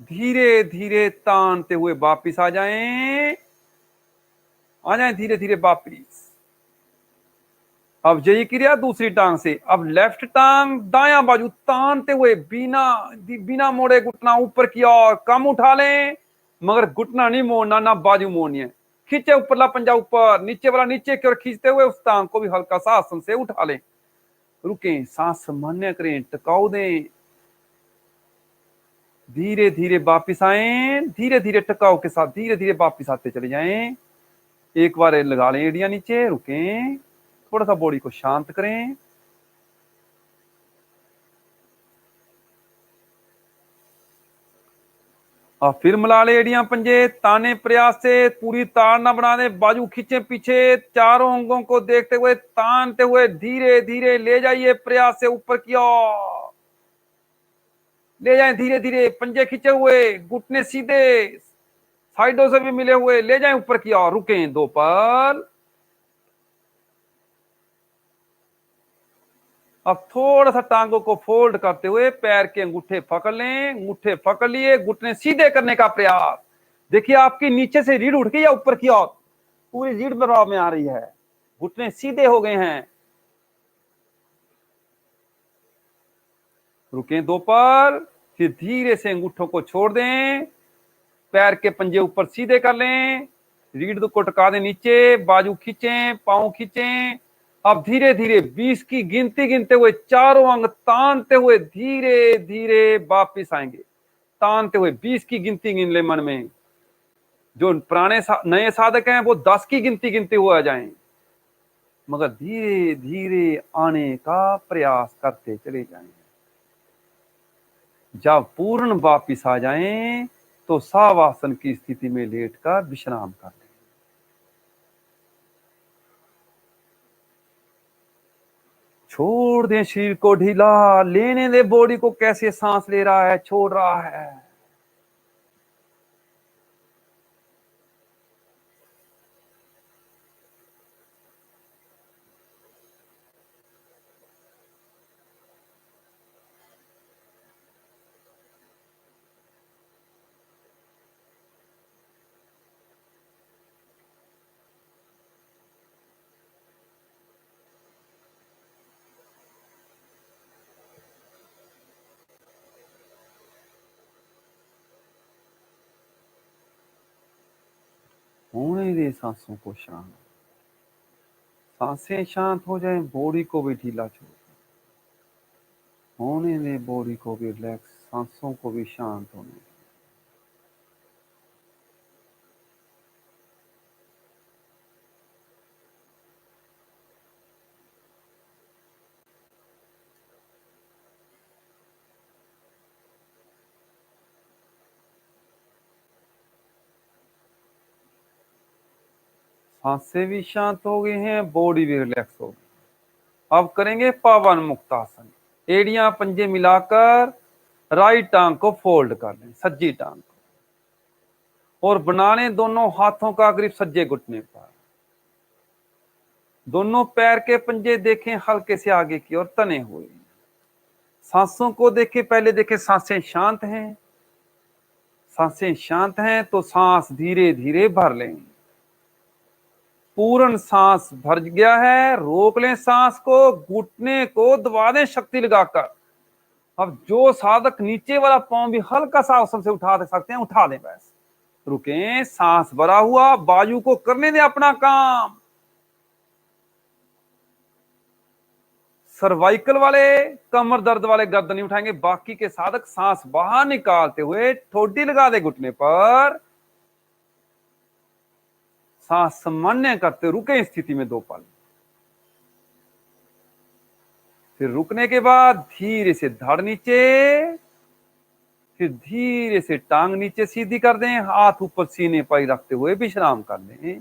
धीरे धीरे तानते हुए वापिस आ जाएं, धीरे धीरे वापिस। अब यही क्रिया दूसरी टांग से। अब लेफ्ट टांग दायां बाजू तानते हुए बिना बिना मोड़े घुटना ऊपर की ओर कम उठा लें, मगर घुटना नहीं मोड़ना, ना बाजू मोड़नी है। खींचे ऊपरला पंजा ऊपर, नीचे वाला नीचे की ओर खींचते हुए उस टांग को भी हल्का सा आसन से उठा लें। रुकें, सांस सामान्य करें, टिकाऊ दें, धीरे धीरे वापिस आए, धीरे धीरे टकाव के साथ धीरे धीरे वापिस आते चले जाएं। एक बार लगा लें एड़ियां नीचे, रुकें, थोड़ा सा बॉडी को शांत करें। और फिर मिला ले एड़ियां पंजे, ताने प्रयास से पूरी ताड़ना बना दे, बाजू खींचे पीछे, चारों अंगों को देखते हुए तानते हुए धीरे धीरे ले जाइए प्रयास से ऊपर की ओर ले जाएं, धीरे धीरे पंजे खींचे हुए, घुटने सीधे, साइडों से भी मिले हुए ले जाएं ऊपर की ओर। रुकें 2 पल। अब थोड़ा सा टांगों को फोल्ड करते हुए पैर के अंगूठे पकड़ लें, अंगूठे पकड़ लिए, घुटने सीधे करने का प्रयास। देखिए आपकी नीचे से रीढ़ उठ गई या ऊपर की ओर, पूरी रीढ़ बराबर में आ रही है, घुटने सीधे हो गए हैं। रुकें 2 पल, फिर धीरे से अंगूठों को छोड़ दें, पैर के पंजे ऊपर सीधे कर लें, रीढ़ को टका दें नीचे, बाजू खींचें, पांव खींचें। अब धीरे धीरे 20 की गिनती गिनते हुए चारों अंग तानते हुए धीरे धीरे वापिस आएंगे, तानते हुए 20 की गिनती गिन ले मन में। जो पुराने नए साधक हैं वो 10 की गिनती गिनते हुए आ जाएं, मगर धीरे धीरे आने का प्रयास करते चले जाएं। जब पूर्ण वापिस आ जाएं तो सावासन की स्थिति में लेटकर विश्राम कर लें। छोड़ दें शरीर को ढीला, लेने दे बॉडी को, कैसे सांस ले रहा है, छोड़ रहा है। होने दे सांसों को शांत, सांसें शांत हो जाए, बॉडी को भी ढीला छोड़, होने दे बॉडी को भी रिलैक्स, सांसों को भी शांत होने दे। सांसें भी शांत हो गई हैं, बॉडी भी रिलैक्स हो गई। अब करेंगे पावन मुक्तासन। एड़ियां पंजे मिलाकर राइट टांग को फोल्ड कर लें, सज्जी टांग को, और बना लें दोनों हाथों का ग्रिप सज्जे घुटने पर। दोनों पैर के पंजे देखें हल्के से आगे की ओर तने हुए। सांसों को देखें, पहले देखें सांसें शांत हैं। सांसें शांत हैं तो सांस धीरे धीरे भर लें। पूर्ण सांस भर गया है, रोक लें सांस को, घुटने को दबा दें शक्ति लगाकर। अब जो साधक नीचे वाला पांव भी हल्का सा आसन से उठा दे सकते हैं, उठा दें बस। रुकें, सांस भरा हुआ, बाजू को करने दें अपना काम। सर्वाइकल वाले, कमर दर्द वाले गर्दन नहीं उठाएंगे। बाकी के साधक सांस बाहर निकालते हुए ठोडी लगा दे घुटने पर, सांस सामान्य करते रुके स्थिति में 2 पल। फिर रुकने के बाद धीरे से धड़ नीचे, फिर धीरे से टांग नीचे सीधी कर दें, हाथ ऊपर सीने पर रखते हुए विश्राम कर लें।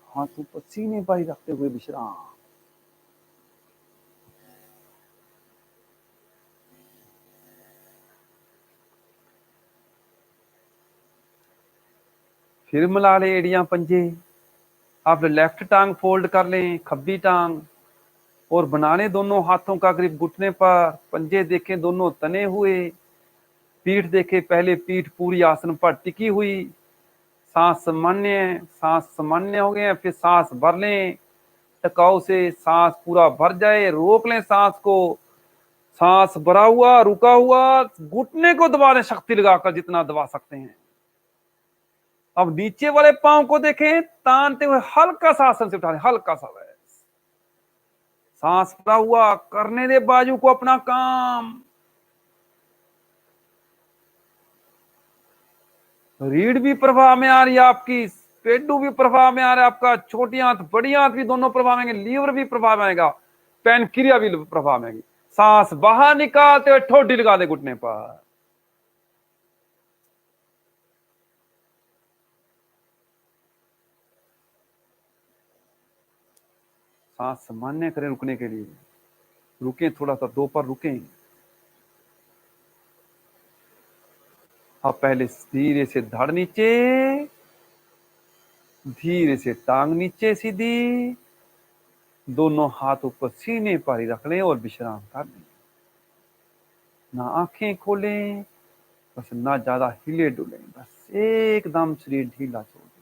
हाथ ऊपर सीने पर रखते हुए विश्राम। फिर मिला ले एड़ियां पंजे। आप लेफ्ट टांग फोल्ड कर लें, खब्बी टांग, और बना लें दोनों हाथों का ग्रिप घुटने पर। पंजे देखें दोनों तने हुए। पीठ देखें, पहले पीठ पूरी आसन पर टिकी हुई। सांस सामान्य हो गए। फिर सांस भर लें टकाऊ से, सांस पूरा भर जाए, रोक लें सांस को। सांस भरा हुआ, रुका हुआ, घुटने को दबा दें शक्ति लगाकर जितना दबा सकते हैं। अब नीचे वाले पांव को देखें, तानते हुए हल्का सा आसन से उठा लें, हल्का सा बस। सांस भरा हुआ, करने दे बाजू को अपना काम। रीढ़ भी प्रभाव में आ रही है आपकी, पेडू भी प्रभाव में आ रहा है आपका, छोटी आंत बड़ी आंत भी दोनों प्रभाव में आएंगे, लीवर भी प्रभाव में आएगा, पैनक्रिया भी प्रभाव में आएगी। सांस बाहर निकालते हुए ठोडी लगा दे घुटने पर। सांस सामान्य करें रुकने के लिए। रुकें, थोड़ा सा 2 पर रुकें। अब पहले धीरे से धड़ नीचे, धीरे से टांग नीचे सीधी, दोनों हाथ ऊपर सीने पर ही रख लें और विश्राम कर लें। ना आंखें खोलें, बस ना ज्यादा हिले डुलें, बस एकदम शरीर ढीला छोड़ दें।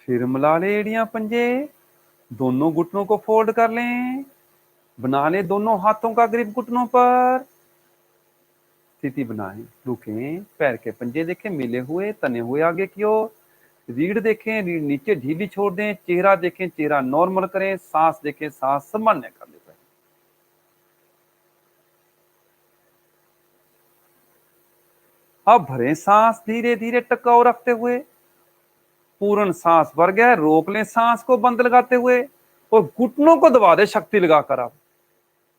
फिर मिला ले एड़ियां पंजे, दोनों घुटनों को फोल्ड कर लें, बना ले दोनों हाथों का ग्रिप घुटनों पर, स्थिति बनाएं। रुकें, पैर के पंजे देखें मिले हुए, तने हुए आगे की ओर। रीढ़ देखें, रीढ़ नीचे ढीली छोड़ दें। चेहरा देखें, चेहरा नॉर्मल करें। सांस देखें, सांस सामान्य कर लें। अब भरें सांस धीरे धीरे टकाव रखते हुए। पूर्ण सांस भर गया, रोक लें सांस को बंद लगाते हुए, और घुटनों को दबा दे शक्ति लगाकर। आप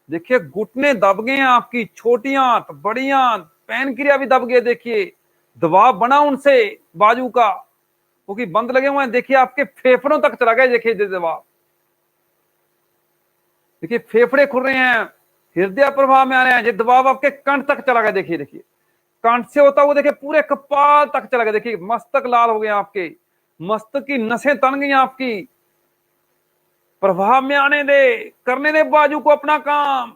देखिए घुटने दब गए हैं आपकी, छोटी आंत बड़ी आंत पैनक्रिया भी दब गए। देखिए दबाव बना उनसे बाजू का, क्योंकि बंद लगे हुए हैं। देखिए आपके फेफड़ों तक चला गया, देखिए दबाव। देखिए फेफड़े खुल रहे हैं, हृदय प्रभाव में आ रहे हैं, ये दबाव आपके कंठ तक चला गया। देखिए देखिए कंठ से होता हुआ देखिए पूरे कपाल तक चला गया, देखिए मस्तक लाल हो गया आपके, मस्तक की नसें तन गई आपकी। प्रभाव में आने दे, करने दे बाजू को अपना काम,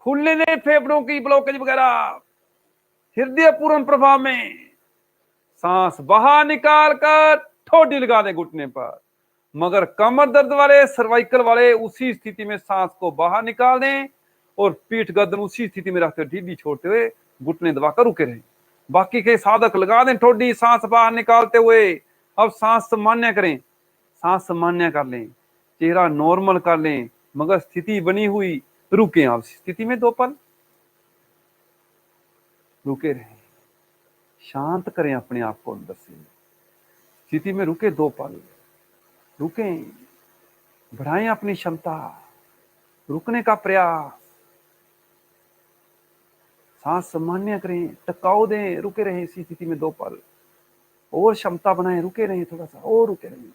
खुलने दे फेफड़ों की ब्लॉकेज वगैरह, हृदय पूर्ण प्रभाव में। सांस बाहर निकाल कर ठोडी लगा दे घुटने पर, मगर कमर दर्द वाले, सर्वाइकल वाले उसी स्थिति में सांस को बाहर निकाल दें और पीठ गर्दन उसी स्थिति में रखते हुए ढीली छोड़ते हुए घुटने दबाकर रुके रहें। बाकी के साधक लगा दें ठोडी सांस बाहर निकालते हुए। अब सांस सामान्य करें, सांस सामान्य कर लें, चेहरा नॉर्मल कर लें, मगर स्थिति बनी हुई रुके। आप स्थिति में 2 पल रुके रहें, शांत करें अपने आप को अंदर से, स्थिति में रुके 2 पल, रुकें, बढ़ाएं अपनी क्षमता, रुकने का प्रयास, सांस सामान्य करें, टकाव दें, रुके रहें इसी स्थिति में 2 पल, और क्षमता बनाएं, रुके रहें थोड़ा सा और रुके रहें।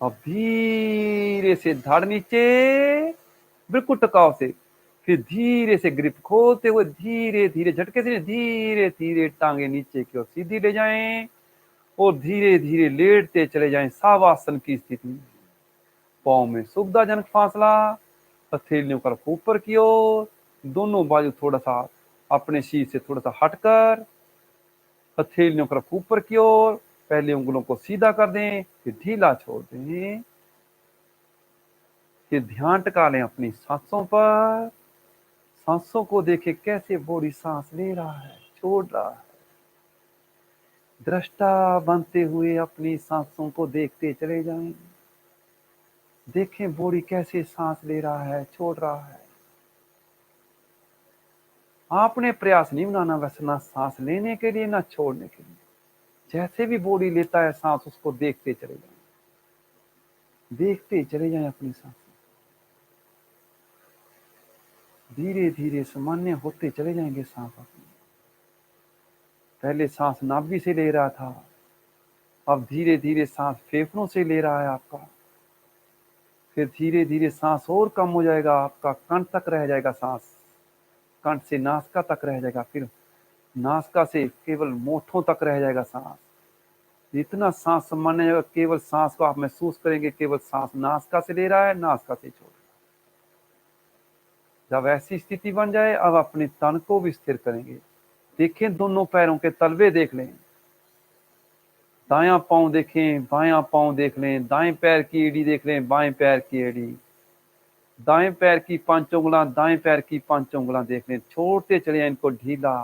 अब धीरे से धड़ नीचे, बिल्कुल टकाव से, फिर धीरे से ग्रिप खोलते हुए धीरे धीरे झटके से धीरे धीरे टांगे नीचे की ओर सीधी ले जाएं और धीरे धीरे लेटते चले जाएं सावासन की स्थिति में। पाँव में सुविधाजनक फासला, हथेलियों का रखो ऊपर की ओर, दोनों बाजू थोड़ा सा अपने शीश से थोड़ा सा हटकर, हथेलियों का रखो ऊपर की ओर, पहले उंगलों को सीधा कर दें, फिर ढीला छोड़ दें। फिर ध्यान टिका लें अपनी सांसों पर, सांसों को देखें कैसे बॉडी सांस ले रहा है, छोड़ रहा है। दृष्टा बनते हुए अपनी सांसों को देखते चले जाएं, देखें बॉडी कैसे सांस ले रहा है, छोड़ रहा है। आपने प्रयास नहीं बनाना वैसे, ना सांस लेने के लिए ना छोड़ने के लिए, जैसे भी बॉडी लेता है सांस उसको देखते चले जाएं, देखते चले जाएं अपनी सांस, धीरे धीरे सामान्य होते चले जाएंगे सांस अपनी। पहले सांस नाभि से ले रहा था, अब धीरे धीरे सांस फेफड़ों से ले रहा है आपका, फिर धीरे धीरे सांस और कम हो जाएगा, आपका कंठ तक रह जाएगा सांस, कंठ से नासिका तक रह जाएगा, फिर नासिका से केवल मोठों तक रह जाएगा सांस। इतना सांस सामान्य, केवल सांस को आप महसूस करेंगे, केवल सांस नासिका से ले रहा है, नासिका से छोड़ रहा है। जब ऐसी स्थिति बन जाए, अब अपने तन को भी स्थिर करेंगे। देखें दोनों पैरों के तलवे देख लें, दायां पांव देखें, बायां पांव देख लें, दाएं पैर की एड़ी देख लें, बाएं पैर की एड़ी, दाएं पैर की 5 उंगलियां, दाएं पैर की 5 उंगलियां देख लें, छोड़ते चले जाएं इनको ढीला।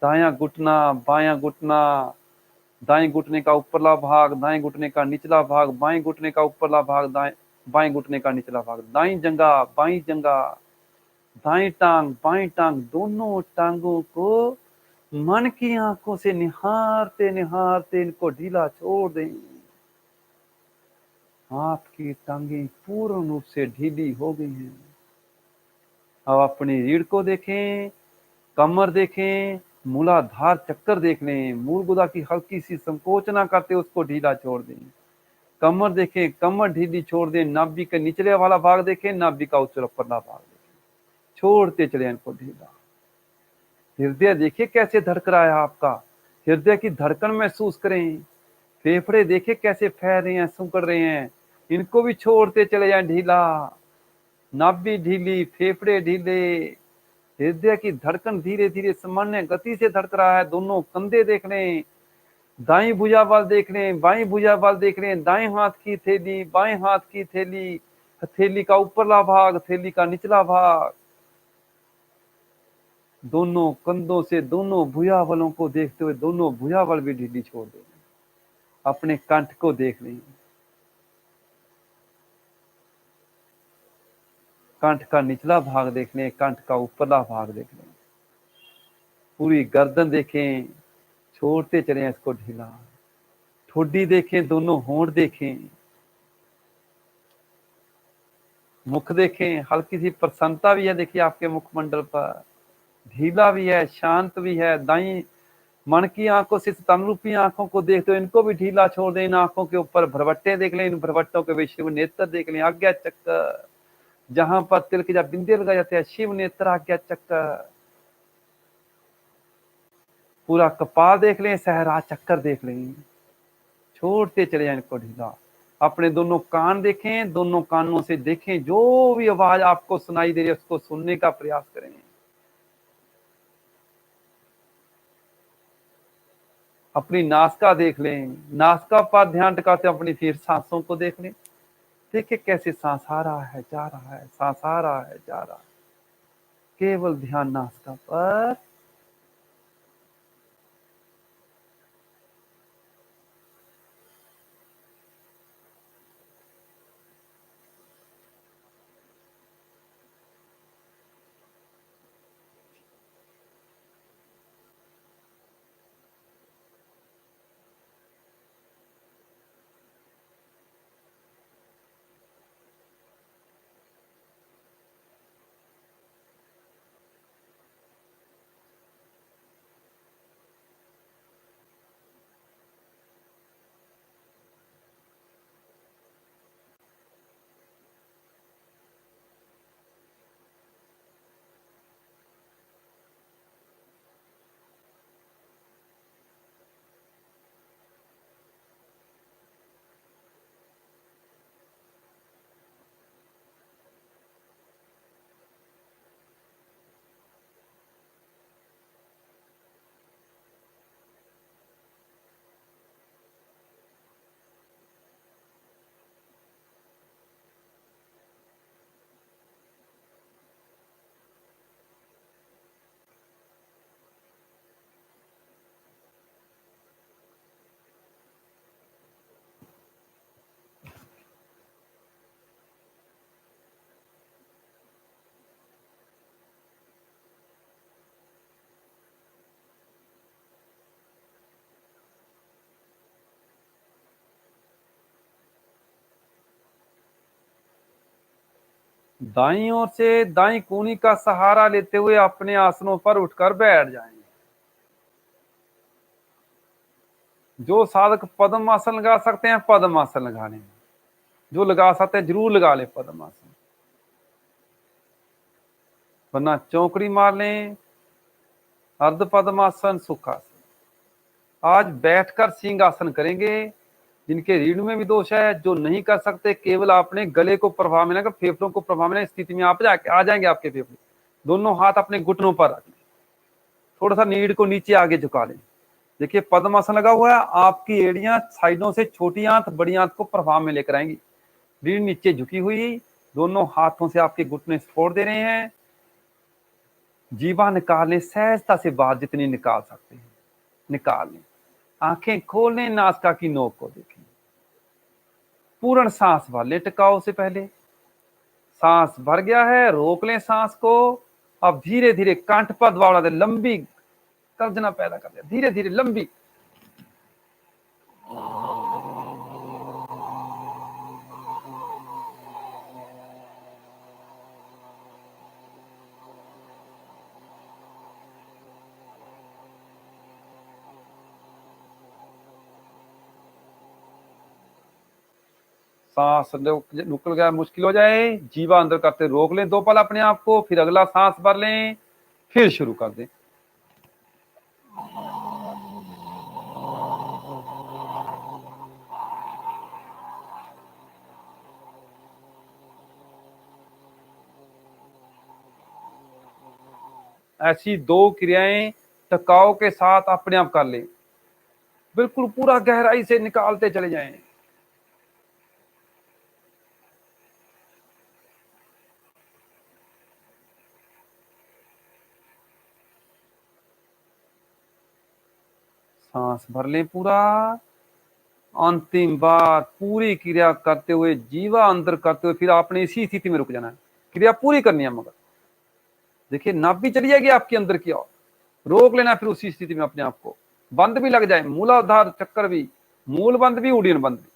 दायां घुटना, बायां घुटना, दाएं घुटने का ऊपरला भाग, दाएं घुटने का निचला भाग, बाएं घुटने का ऊपरला भाग, बाएं घुटने का निचला भाग, दाईं जंगा, बाईं जंगा, दाएं टांग, बाएं टांग, दोनों टांगों को मन की आंखों से निहारते निहारते इनको ढीला छोड़ दें। आपकी टांगें पूर्ण रूप से ढीली हो गई हैं। अब अपनी रीढ़ को देखें, कमर देखें, मूलाधार चक्कर देख लें, मूल गुदा की हल्की सी संकोचना करते उसको ढीला छोड़ दें। कमर देखें, कमर ढीली छोड़ दें, नाभि के निचले वाला भाग देखें, नाभि का ऊपरला भाग देखें, छोड़ते चले इनको ढीला। हृदय देखिए कैसे धड़क रहा है आपका, हृदय की धड़कन महसूस करें। फेफड़े देखे कैसे फैल रहे हैं, सुकड़ रहे हैं, इनको भी छोड़ते चले जाएं ढीला। नाभि ढीली, फेफड़े ढीले, हृदय की धड़कन धीरे धीरे सामान्य गति से धड़क रहा है। दोनों कंधे देख लें, दाईं भुजा बल देख लें, बाईं भुजा बल देख लें, दाएं हाथ की थैली, बाएं हाथ की थैली, हथेली का ऊपरला भाग, हथेली का निचला भाग, दोनों कंधों से दोनों भुजा बलों को देखते हुए दोनों भुजा बल भी ढीली छोड़ दें। अपने कंठ को देख लें, कंठ का निचला भाग देख लें, कंठ का ऊपरला भाग देख लें, पूरी गर्दन देखें, छोड़ते चले इसको ढीला। ठोडी देखें, दोनों होंठ देखें, मुख देखें, हल्की सी प्रसन्नता भी है देखिए आपके मुखमंडल पर, ढीला भी है, शांत भी है। दाईं मन की आंखों से तन रूपी आंखों को देखते हो, इनको भी ढीला छोड़ दें। इन आंखों के ऊपर भरवट्टे देख लें, इन भरवट्टों के विषय में नेत्र देख लें, आज्ञा चक्कर, जहां पर तिल के जब बिंदे लगाए जाते हैं, शिव नेत्र आज्ञा चक्कर, पूरा कपाल देख लें, सहरा चक्कर देख लें, छोड़ते चले जाएं इनको ढीला। अपने दोनों कान देखें, दोनों कानों से देखें, जो भी आवाज आपको सुनाई दे रही है उसको सुनने का प्रयास करें। अपनी नासिका देख लें, नासिका पर ध्यान टिकाते अपनी फिर सांसों को देख लें, देखिए कैसे सांस आ रहा है, जा रहा है, सांस आ रहा है, जा रहा है, केवल ध्यान नासिका पर। दाईं ओर से दाईं कूनी का सहारा लेते हुए अपने आसनों पर उठकर बैठ जाएं। जो साधक पद्मासन लगा सकते हैं पद्मासन लगा लें, जो लगा सकते हैं जरूर लगा ले पद्मासन, वरना चौकड़ी मार लें, अर्ध पद्मासन, सुखासन। आज बैठकर सिंहासन करेंगे। जिनके रीढ़ में भी दोष है, जो नहीं कर सकते, केवल अपने गले को प्रभाव मिलेगा, फेफड़ों को प्रभाव मिलेगा, स्थिति में आप आ जाएंगे। आपके फेफड़े दोनों हाथ अपने घुटनों पर रख लें, थोड़ा सा नीड को नीचे आगे झुका लें। देखिए पद्मासन लगा हुआ है, आपकी एड़ियां साइडों से छोटी आंत बड़ी आंत को प्रभाव में लेकर आएंगी। रीढ़ नीचे झुकी हुई, दोनों हाथों से आपके घुटने सपोर्ट दे रहे हैं। जीवा निकाल लें, सहजता से बाहर जितनी निकाल सकते हैं निकाल लें। आंखें खोल लें, नासिका की नोक को देखें। पूर्ण सांस भर लें टिकाओ से पहले। सांस भर गया है, रोक लें सांस को। अब धीरे धीरे कंठ पर दबाव दें, लंबी गर्जना पैदा कर लें, धीरे धीरे लंबी। सांस निकल गया, मुश्किल हो जाए, जीवा अंदर करते रोक लें 2 पल अपने आप को, फिर अगला सांस भर लें, फिर शुरू कर दें। ऐसी 2 क्रियाएं टकाव के साथ अपने आप कर लें। बिल्कुल पूरा गहराई से निकालते चले जाएं। सांस भर लें पूरा। अंतिम बार पूरी क्रिया करते हुए, जीवा अंदर करते हुए, फिर आपने इसी स्थिति में रुक जाना है। क्रिया पूरी करनी है, मगर देखिए नाभि चली जाएगी आपके अंदर की ओर, रोक लेना फिर उसी स्थिति में अपने आप को। बंद भी लग जाए, मूलाधार चक्कर भी, मूल बंद भी, उड़ीन बंद भी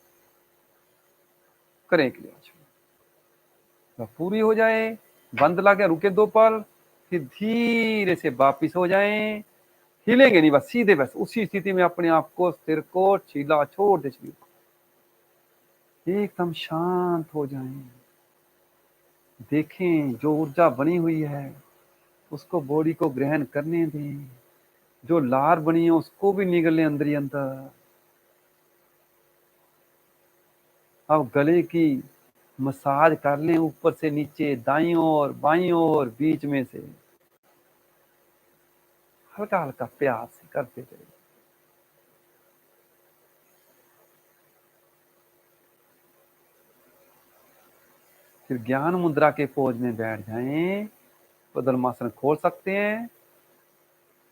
करें क्रिया। पूरी हो जाए, बंद लगे, रुके 2 पल, फिर धीरे से वापिस हो जाएं। हिलेंगे नहीं, बस सीधे, बस उसी स्थिति में अपने आप को, सिर को छीला छोड़ दे, शरीर को एकदम शांत हो जाएं। देखें, जो ऊर्जा बनी हुई है उसको बॉडी को ग्रहण करने दें, जो लार बनी है उसको भी निगल लें अंदर ही अंदर। अब गले की मसाज कर लें, ऊपर से नीचे, दाईं ओर, बाईं ओर, बीच में से, हल्का हल्का प्यार से करते चले। फिर ज्ञान मुद्रा के पोज में बैठ जाएं। पद्मासन खोल सकते हैं,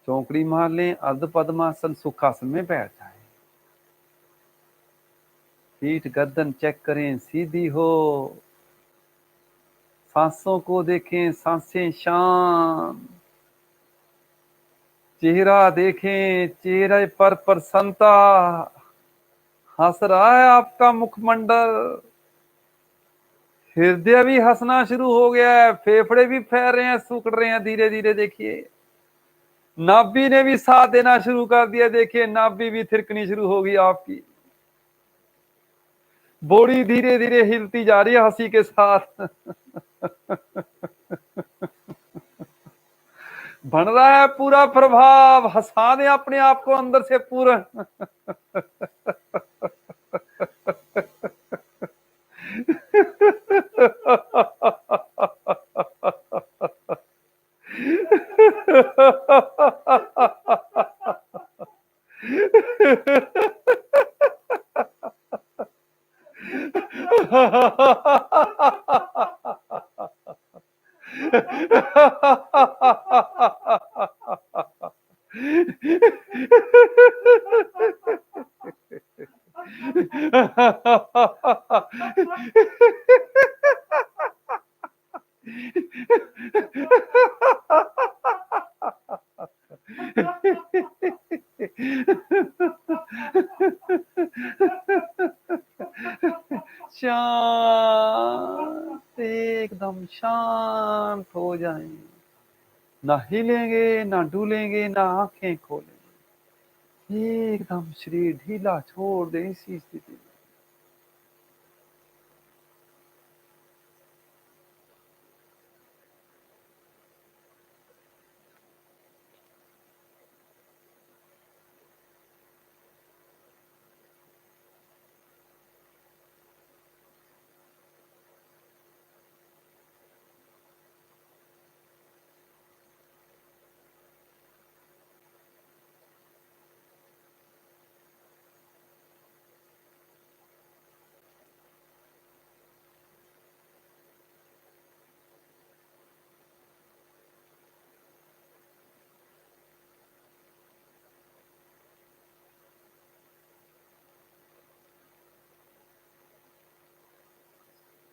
चौकड़ी मार लें, अर्ध पद्मासन सुखासन में बैठ जाएं। पीठ गर्दन चेक करें, सीधी हो। सांसों को देखें, सांसें शांत। चेहरा देखें, चेहरे पर प्रसन्नता, हंस रहा है आपका मुखमंडल। हृदय भी हंसना शुरू हो गया है, फेफड़े भी फैल रहे हैं, सूख रहे हैं धीरे धीरे। देखिए नाभि ने भी साथ देना शुरू कर दिया। देखिए नाभि भी थिरकनी शुरू होगी आपकी। बॉडी धीरे धीरे हिलती जा रही है हंसी के साथ। बन रहा है पूरा प्रभाव। हंसा दे अपने आप को अंदर से पूरा। शांत, एकदम शांत हो जाएं। ना हिलेंगे, ना डूलेंगे, ना आंखें खोलेंगे। एकदम शरीर ढीला छोड़ दें इसी स्थिति में।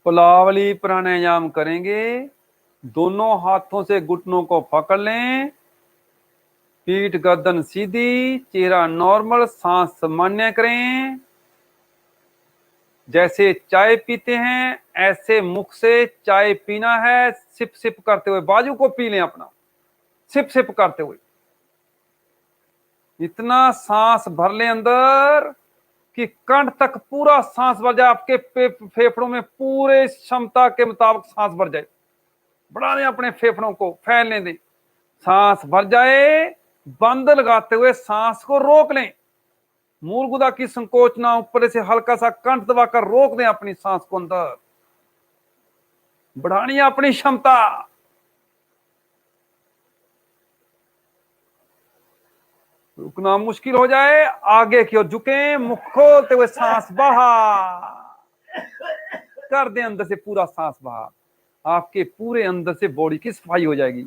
पुलावली प्राणायाम करेंगे। दोनों हाथों से घुटनों को पकड़ लें, पीठ गर्दन सीधी, चेहरा नॉर्मल, सांस सामान्य करें। जैसे चाय पीते हैं ऐसे मुख से चाय पीना है, सिप सिप करते हुए। बाजू को पी लें अपना, सिप सिप करते हुए। इतना सांस भर लें अंदर कि कंठ तक पूरा सांस भर जाए। आपके फेफड़ों में पूरे क्षमता के मुताबिक सांस भर जाए। बढ़ा दें अपने फेफड़ों को, फैलने दें। सांस भर जाए, बंद लगाते हुए सांस को रोक लें। मूल गुदा की संकोचना, ऊपर से हल्का सा कंठ दबाकर रोक दें अपनी सांस को अंदर। बढ़ानी है अपनी क्षमता। रुकना मुश्किल हो जाए, आगे की ओर झुकें, मुख खोलते हुए सांस बाहर कर दें। अंदर से पूरा सांस बाहर। आपके पूरे अंदर से बॉडी की सफाई हो जाएगी।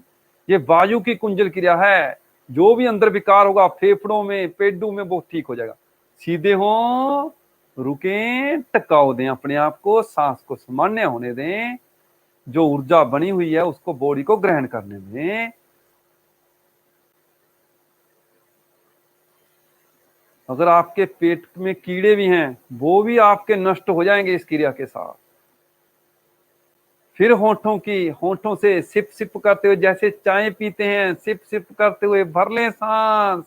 ये वायु की कुंजल क्रिया है। जो भी अंदर विकार होगा फेफड़ों में, पेडू में, वो ठीक हो जाएगा। सीधे हों, रुकें, टकाओ दें अपने आप को, सांस को सामान्य होने दें। जो ऊर्जा बनी हुई है उसको बॉडी को ग्रहण करने दें। अगर आपके पेट में कीड़े भी हैं वो भी आपके नष्ट हो जाएंगे इस क्रिया के साथ। फिर होठों से सिप सिप करते हुए, जैसे चाय पीते हैं, सिप सिप करते हुए भर लें सांस,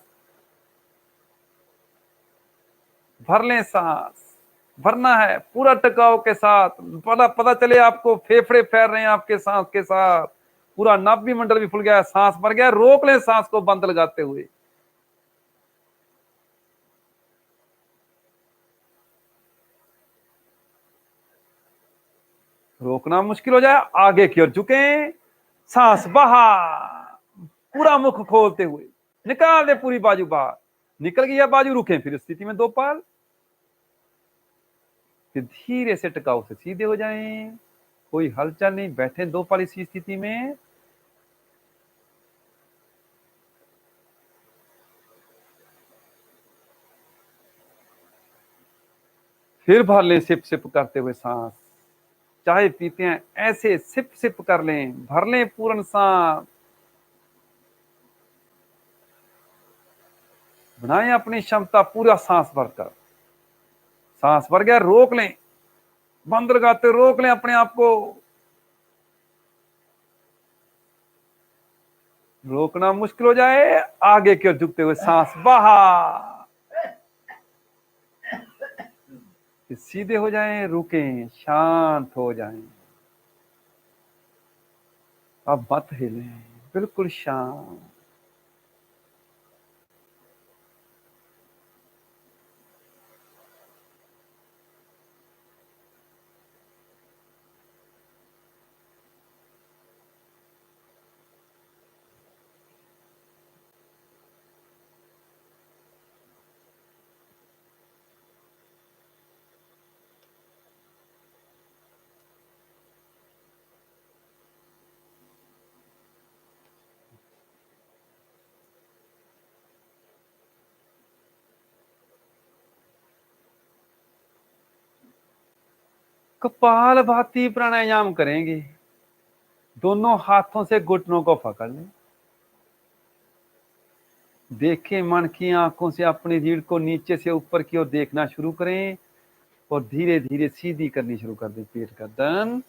भर लें सांस। भरना है पूरा टिकाव के साथ। पता पता चले आपको फेफड़े फैल रहे हैं आपके सांस के साथ, पूरा नाभि मंडल भी फुल गया है, सांस भर गया, रोक लें सांस को बंद लगाते हुए। रोकना मुश्किल हो जाए, आगे की ओर झुके, सांस बाहर, पूरा मुख खोलते हुए निकाल दे पूरी बाजू बाहर। निकल गई है बाजू, रुके फिर स्थिति में दो पाल, फिर धीरे से टिकाऊ से सीधे हो जाएं, कोई हलचल नहीं, बैठे दो पाल इसी स्थिति में। फिर भर लें सिप सिप करते हुए सांस, चाहे पीते हैं ऐसे सिप सिप कर लें, भर लें पूर्ण सांस। बनाएं अपनी क्षमता पूरा सांस भरकर, सांस भर गया रोक लें, बंद लगाते रोक लें अपने आप को। रोकना मुश्किल हो जाए, आगे की ओर झुकते हुए सांस बाहर, सीधे हो जाएं, रुकें, शांत हो जाएं। अब मत हिलें, बिल्कुल शांत। कपालभाति प्राणायाम करेंगे, दोनों हाथों से घुटनों को पकड़ लें, देखें मन की आंखों से अपनी रीढ़ को नीचे से ऊपर की ओर देखना शुरू करें और धीरे धीरे सीधी करनी शुरू कर दें पेट का गर्दन।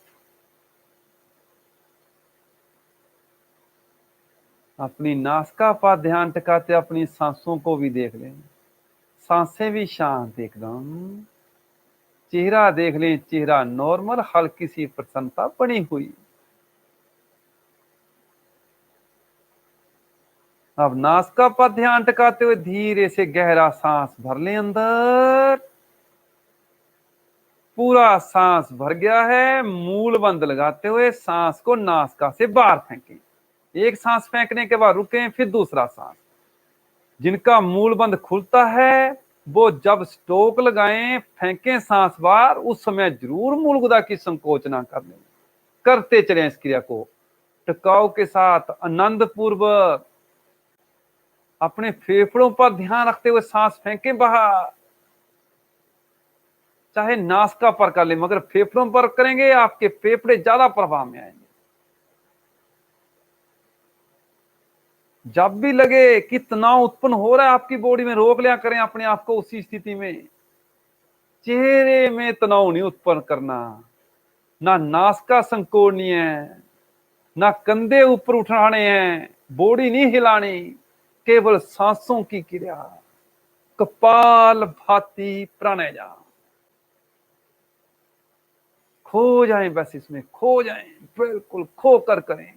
अपनी नासिका पर ध्यान टिकाते अपनी सांसों को भी देख लें, सांसें भी शांत एकदम। चेहरा देख लें, चेहरा नॉर्मल, हल्की सी प्रसन्नता बनी हुई। अब नासिका पर ध्यान टिकाते हुए धीरे से गहरा सांस भर लें अंदर, पूरा सांस भर गया है, मूल बंद लगाते हुए सांस को नासिका से बाहर फेंकें। एक सांस फेंकने के बाद रुकें, फिर दूसरा सांस। जिनका मूल बंद खुलता है वो जब स्टोक लगाएं, फेंकें सांस बाहर, उस समय जरूर मूल गुदा की संकोच ना कर लें। करते चलें इस क्रिया को टिकाव के साथ, आनंद पूर्वक। अपने फेफड़ों पर ध्यान रखते हुए सांस फेंकें बाहर, चाहे नासिका पर कर ले, मगर फेफड़ों पर करेंगे आपके फेफड़े ज्यादा प्रभाव में आएंगे। जब भी लगे कि तनाव उत्पन्न हो रहा है आपकी बॉडी में, रोक लिया करें अपने आप को उसी स्थिति में। चेहरे में तनाव नहीं उत्पन्न करना, ना नासिका संकोचनी है, ना कंधे ऊपर उठाने हैं, बॉडी नहीं हिलानी, केवल सांसों की क्रिया, कपाल भाती प्राणायाम। खो जाएं, बस इसमें खो जाएं, बिल्कुल खो कर करें।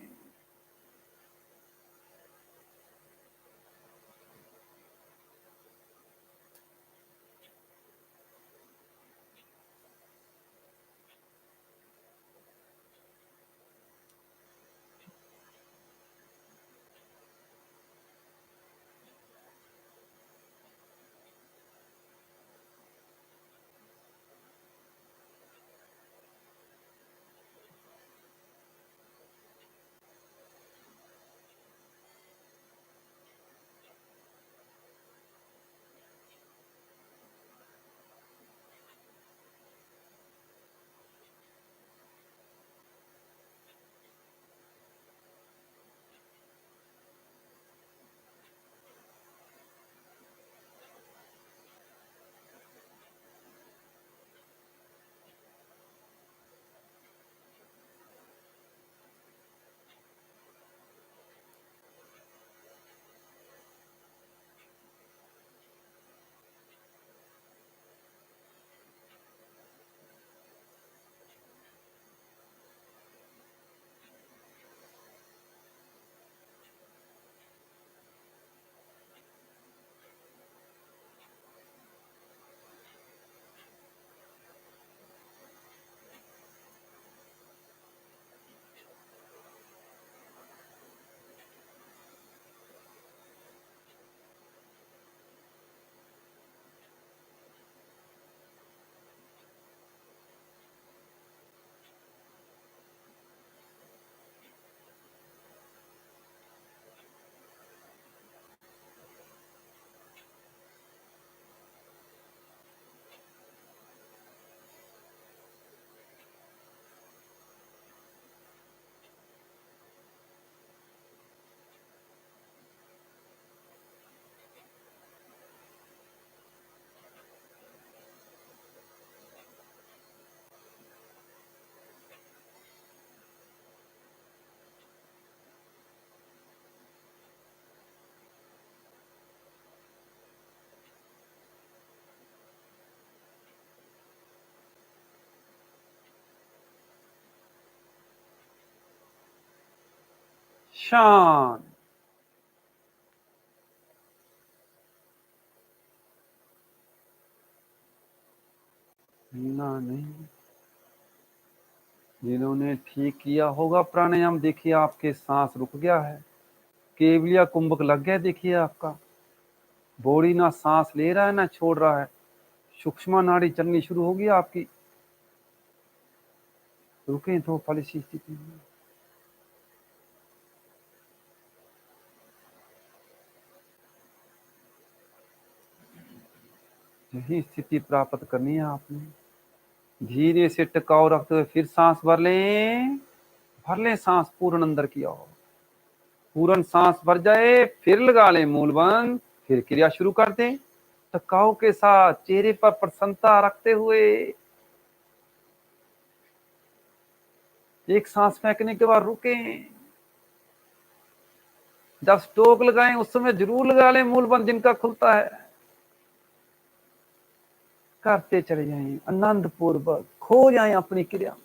शांत। हिलना नहीं। जिन्होंने ठीक किया होगा प्राणायाम, देखिए आपके सांस रुक गया है, केवलिया कुंभक लग गया। देखिए आपका बॉडी ना सांस ले रहा है ना छोड़ रहा है, सूक्ष्म नाड़ी चलनी शुरू होगी आपकी। रुके तो पल इसी स्थिति में। यही स्थिति प्राप्त करनी है आपने। धीरे से टिकाव रखते हुए फिर सांस भर लें सांस पूर्ण अंदर की ओर। पूर्ण सांस भर जाए फिर लगा लें मूल बंद, फिर क्रिया शुरू कर दें टिकाव के साथ, चेहरे पर प्रसन्नता रखते हुए। एक सांस फेंकने के बाद रुकें। जब स्टोक लगाएं उस समय जरूर लगा लें मूल बंद जिनका खुलता है। करते चले जाएं आनंद पूर्वक, खो जाएं अपनी क्रिया।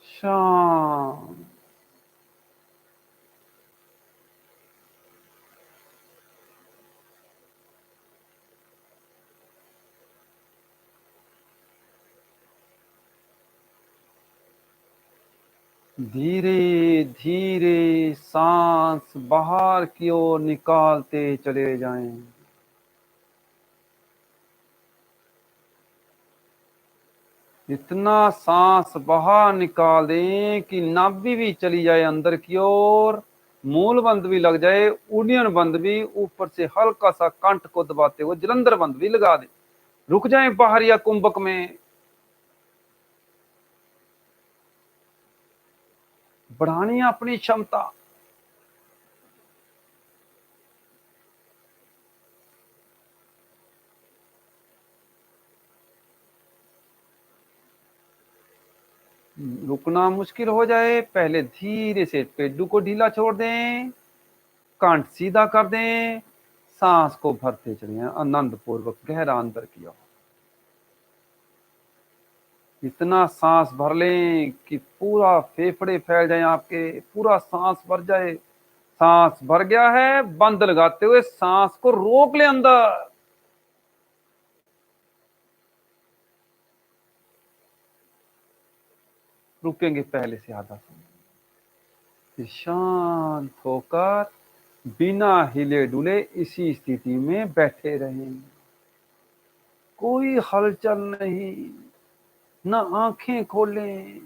शांत। धीरे धीरे सांस बाहर की ओर निकालते चले जाएं। इतना सांस बाहर निकाल दें कि नाभि भी चली जाए अंदर की ओर, मूल बंद भी लग जाए, उड्डयन बंद भी, ऊपर से हल्का सा कंठ को दबाते हुए जलंधर बंद भी लगा दें। रुक जाएं बाहर या कुंभक में। बढ़ानी है अपनी क्षमता। रुकना मुश्किल हो जाए पहले धीरे से पेडू को ढीला छोड़ दें, कंठ सीधा कर दें, सांस को भरते चलिए आनंद पूर्वक गहरा अंदर की ओर। इतना सांस भर लें कि पूरा फेफड़े फैल जाए आपके, पूरा सांस भर जाए। सांस भर गया है, बंद लगाते हुए सांस को रोक ले अंदर। रुकेंगे पहले से आधा समय। शांत होकर बिना हिले डुले इसी स्थिति में बैठे रहें। कोई हलचल नहीं, ना आंखें खोलें,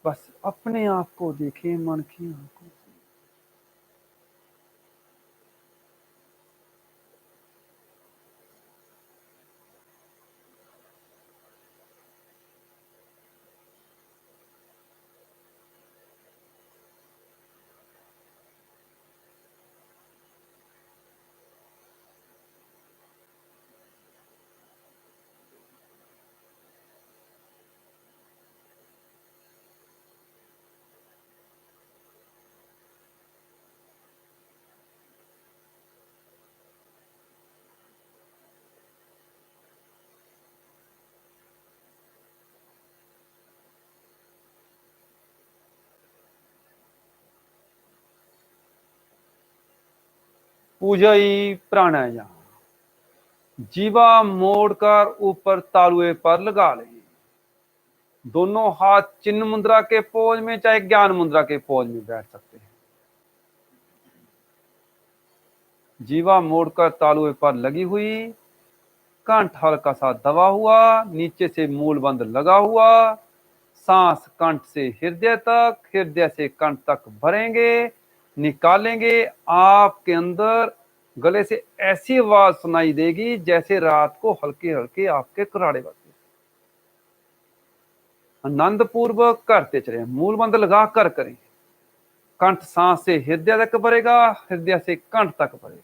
बस अपने आप को देखें मन की आंखों। ऊजाई प्राणायाम। जीवा मोड़कर ऊपर तालुए पर लगा लें। दोनों हाथ चिन्ह मुद्रा के पोज में चाहे ज्ञान मुद्रा के पोज में बैठ सकते हैं। जीवा मोड़कर तालुए पर लगी हुई, कंठ हल्का सा दबा हुआ, नीचे से मूल बंद लगा हुआ, सांस कंठ से हृदय तक, हृदय से कंठ तक भरेंगे, निकालेंगे। आपके अंदर गले से ऐसी आवाज सुनाई देगी जैसे रात को हल्के हल्के आपके कराड़े बजते। आनंद पूर्वक करते चले, मूल बंद लगा कर करें। कंठ सांस से हृदय तक भरेगा, हृदय से कंठ तक भरेगा।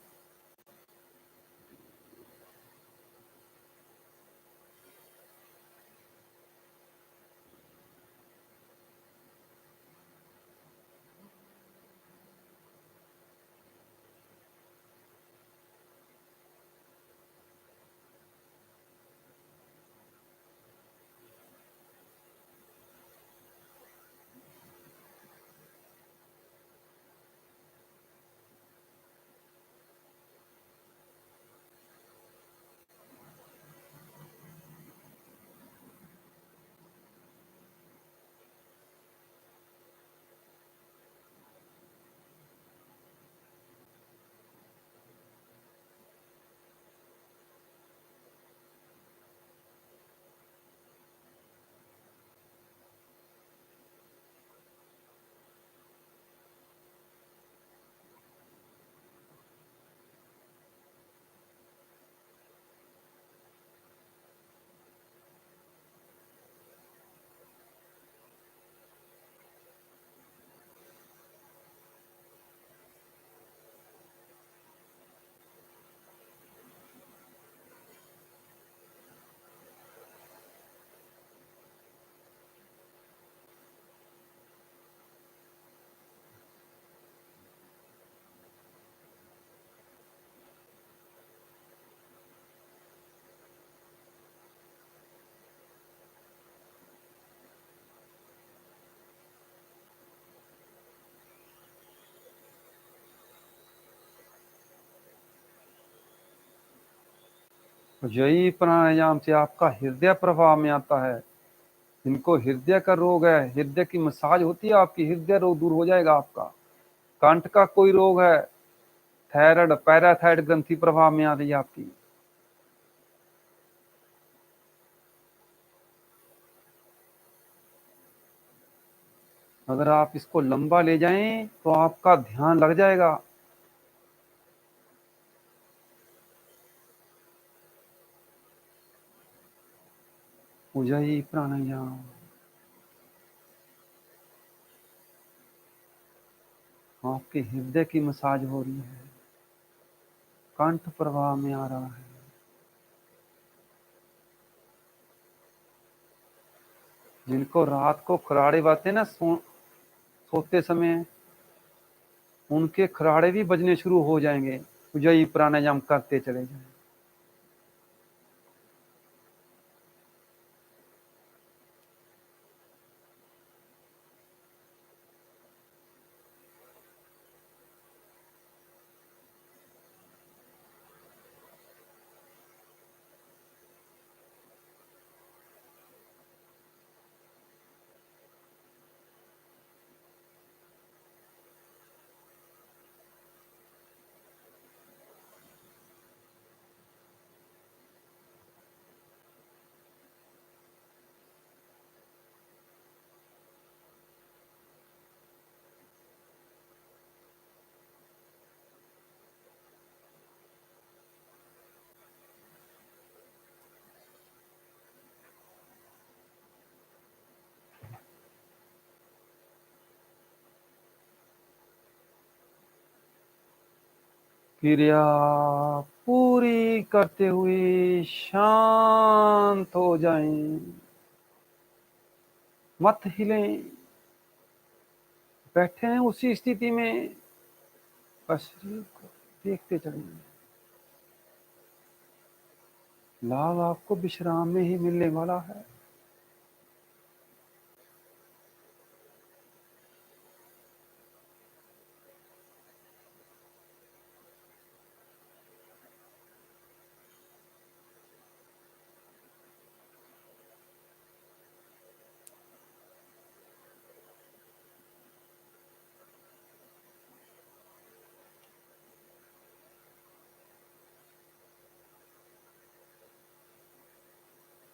यही प्राणायाम से आपका हृदय प्रभाव में आता है। जिनको हृदय का रोग है, हृदय की मसाज होती है, आपकी हृदय रोग दूर हो जाएगा आपका। कंठ का कोई रोग है, थायराइड पैराथाइड ग्रंथि प्रभाव में आ रही है आपकी। अगर आप इसको लंबा ले जाएं तो आपका ध्यान लग जाएगा। ऊजाई प्राणायाम। आपके हृदय की मसाज हो रही है, कंठ प्रवाह में आ रहा है। जिनको रात को खराड़े बातें ना सोते समय, उनके खराड़े भी बजने शुरू हो जाएंगे। ऊजाई प्राणायाम करते चले जाएं। क्रिया पूरी करते हुए शांत हो जाएं। मत हिलें, बैठे हैं उसी स्थिति में, बस शरीर को देखते चलें। लाभ आपको विश्राम में ही मिलने वाला है।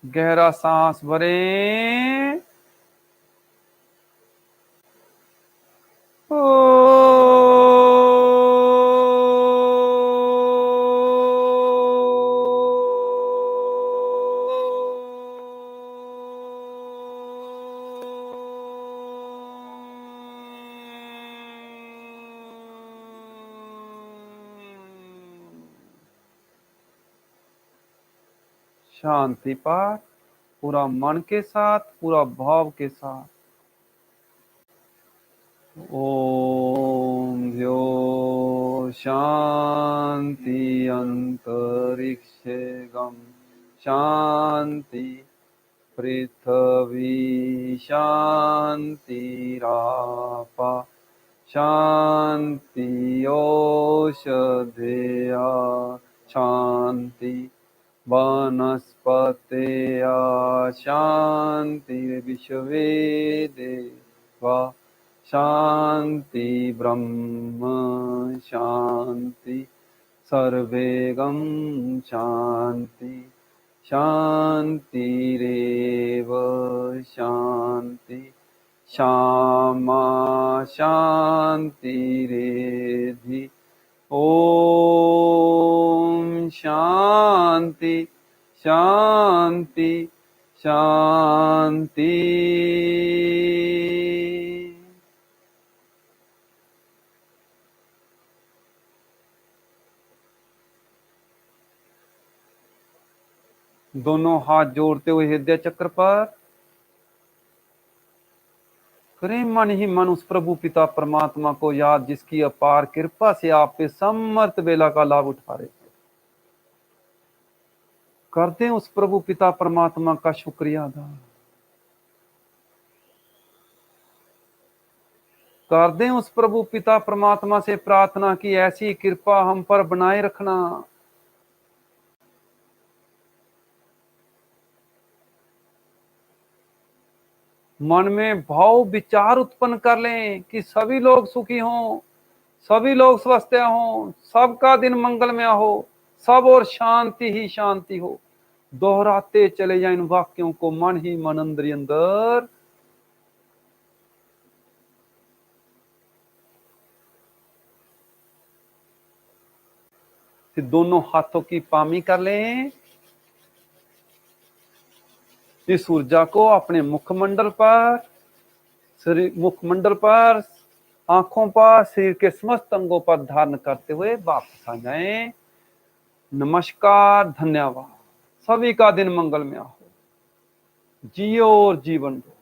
गहरा सांस भरें। शांति पाठ पूरा मन के साथ, पूरा भाव के साथ। ओम यो शांति अंतरिक्षे गम शांति पृथ्वी शांतिरापा शांति औषधेया शांति वनस्पतया शांति विश्वे देवा शांति ब्रह्म शांति सर्वेगम शांति शांतिरेव शांति श्यामा शांतिरेधि ओम शांति शांति शांति। दोनों हाथ जोड़ते हुए हृदय चक्र पर करें मन ही मन उस प्रभु पिता परमात्मा को याद, जिसकी अपार कृपा से आप पे समर्थ बेला का लाभ उठा रहे थे। करते हैं उस प्रभु पिता परमात्मा का शुक्रिया अदा। कर दें उस प्रभु पिता परमात्मा से प्रार्थना की ऐसी कृपा हम पर बनाए रखना। मन में भाव विचार उत्पन्न कर लें कि सभी लोग सुखी हों, सभी लोग स्वस्थ हों, सबका दिन मंगलमय हो, सब और शांति ही शांति हो। दोहराते चले जाएं इन वाक्यों को मन ही मन अंदर ही अंदर। फिर दोनों हाथों की पामी कर लें। इस ऊर्जा को अपने मुखमंडल पर, शरीर मुखमंडल पर, आंखों पर, शरीर के समस्त अंगों पर धारण करते हुए वापस आ जाएं। नमस्कार, धन्यवाद। सभी का दिन मंगलमय हो। जियो और जीवन दो।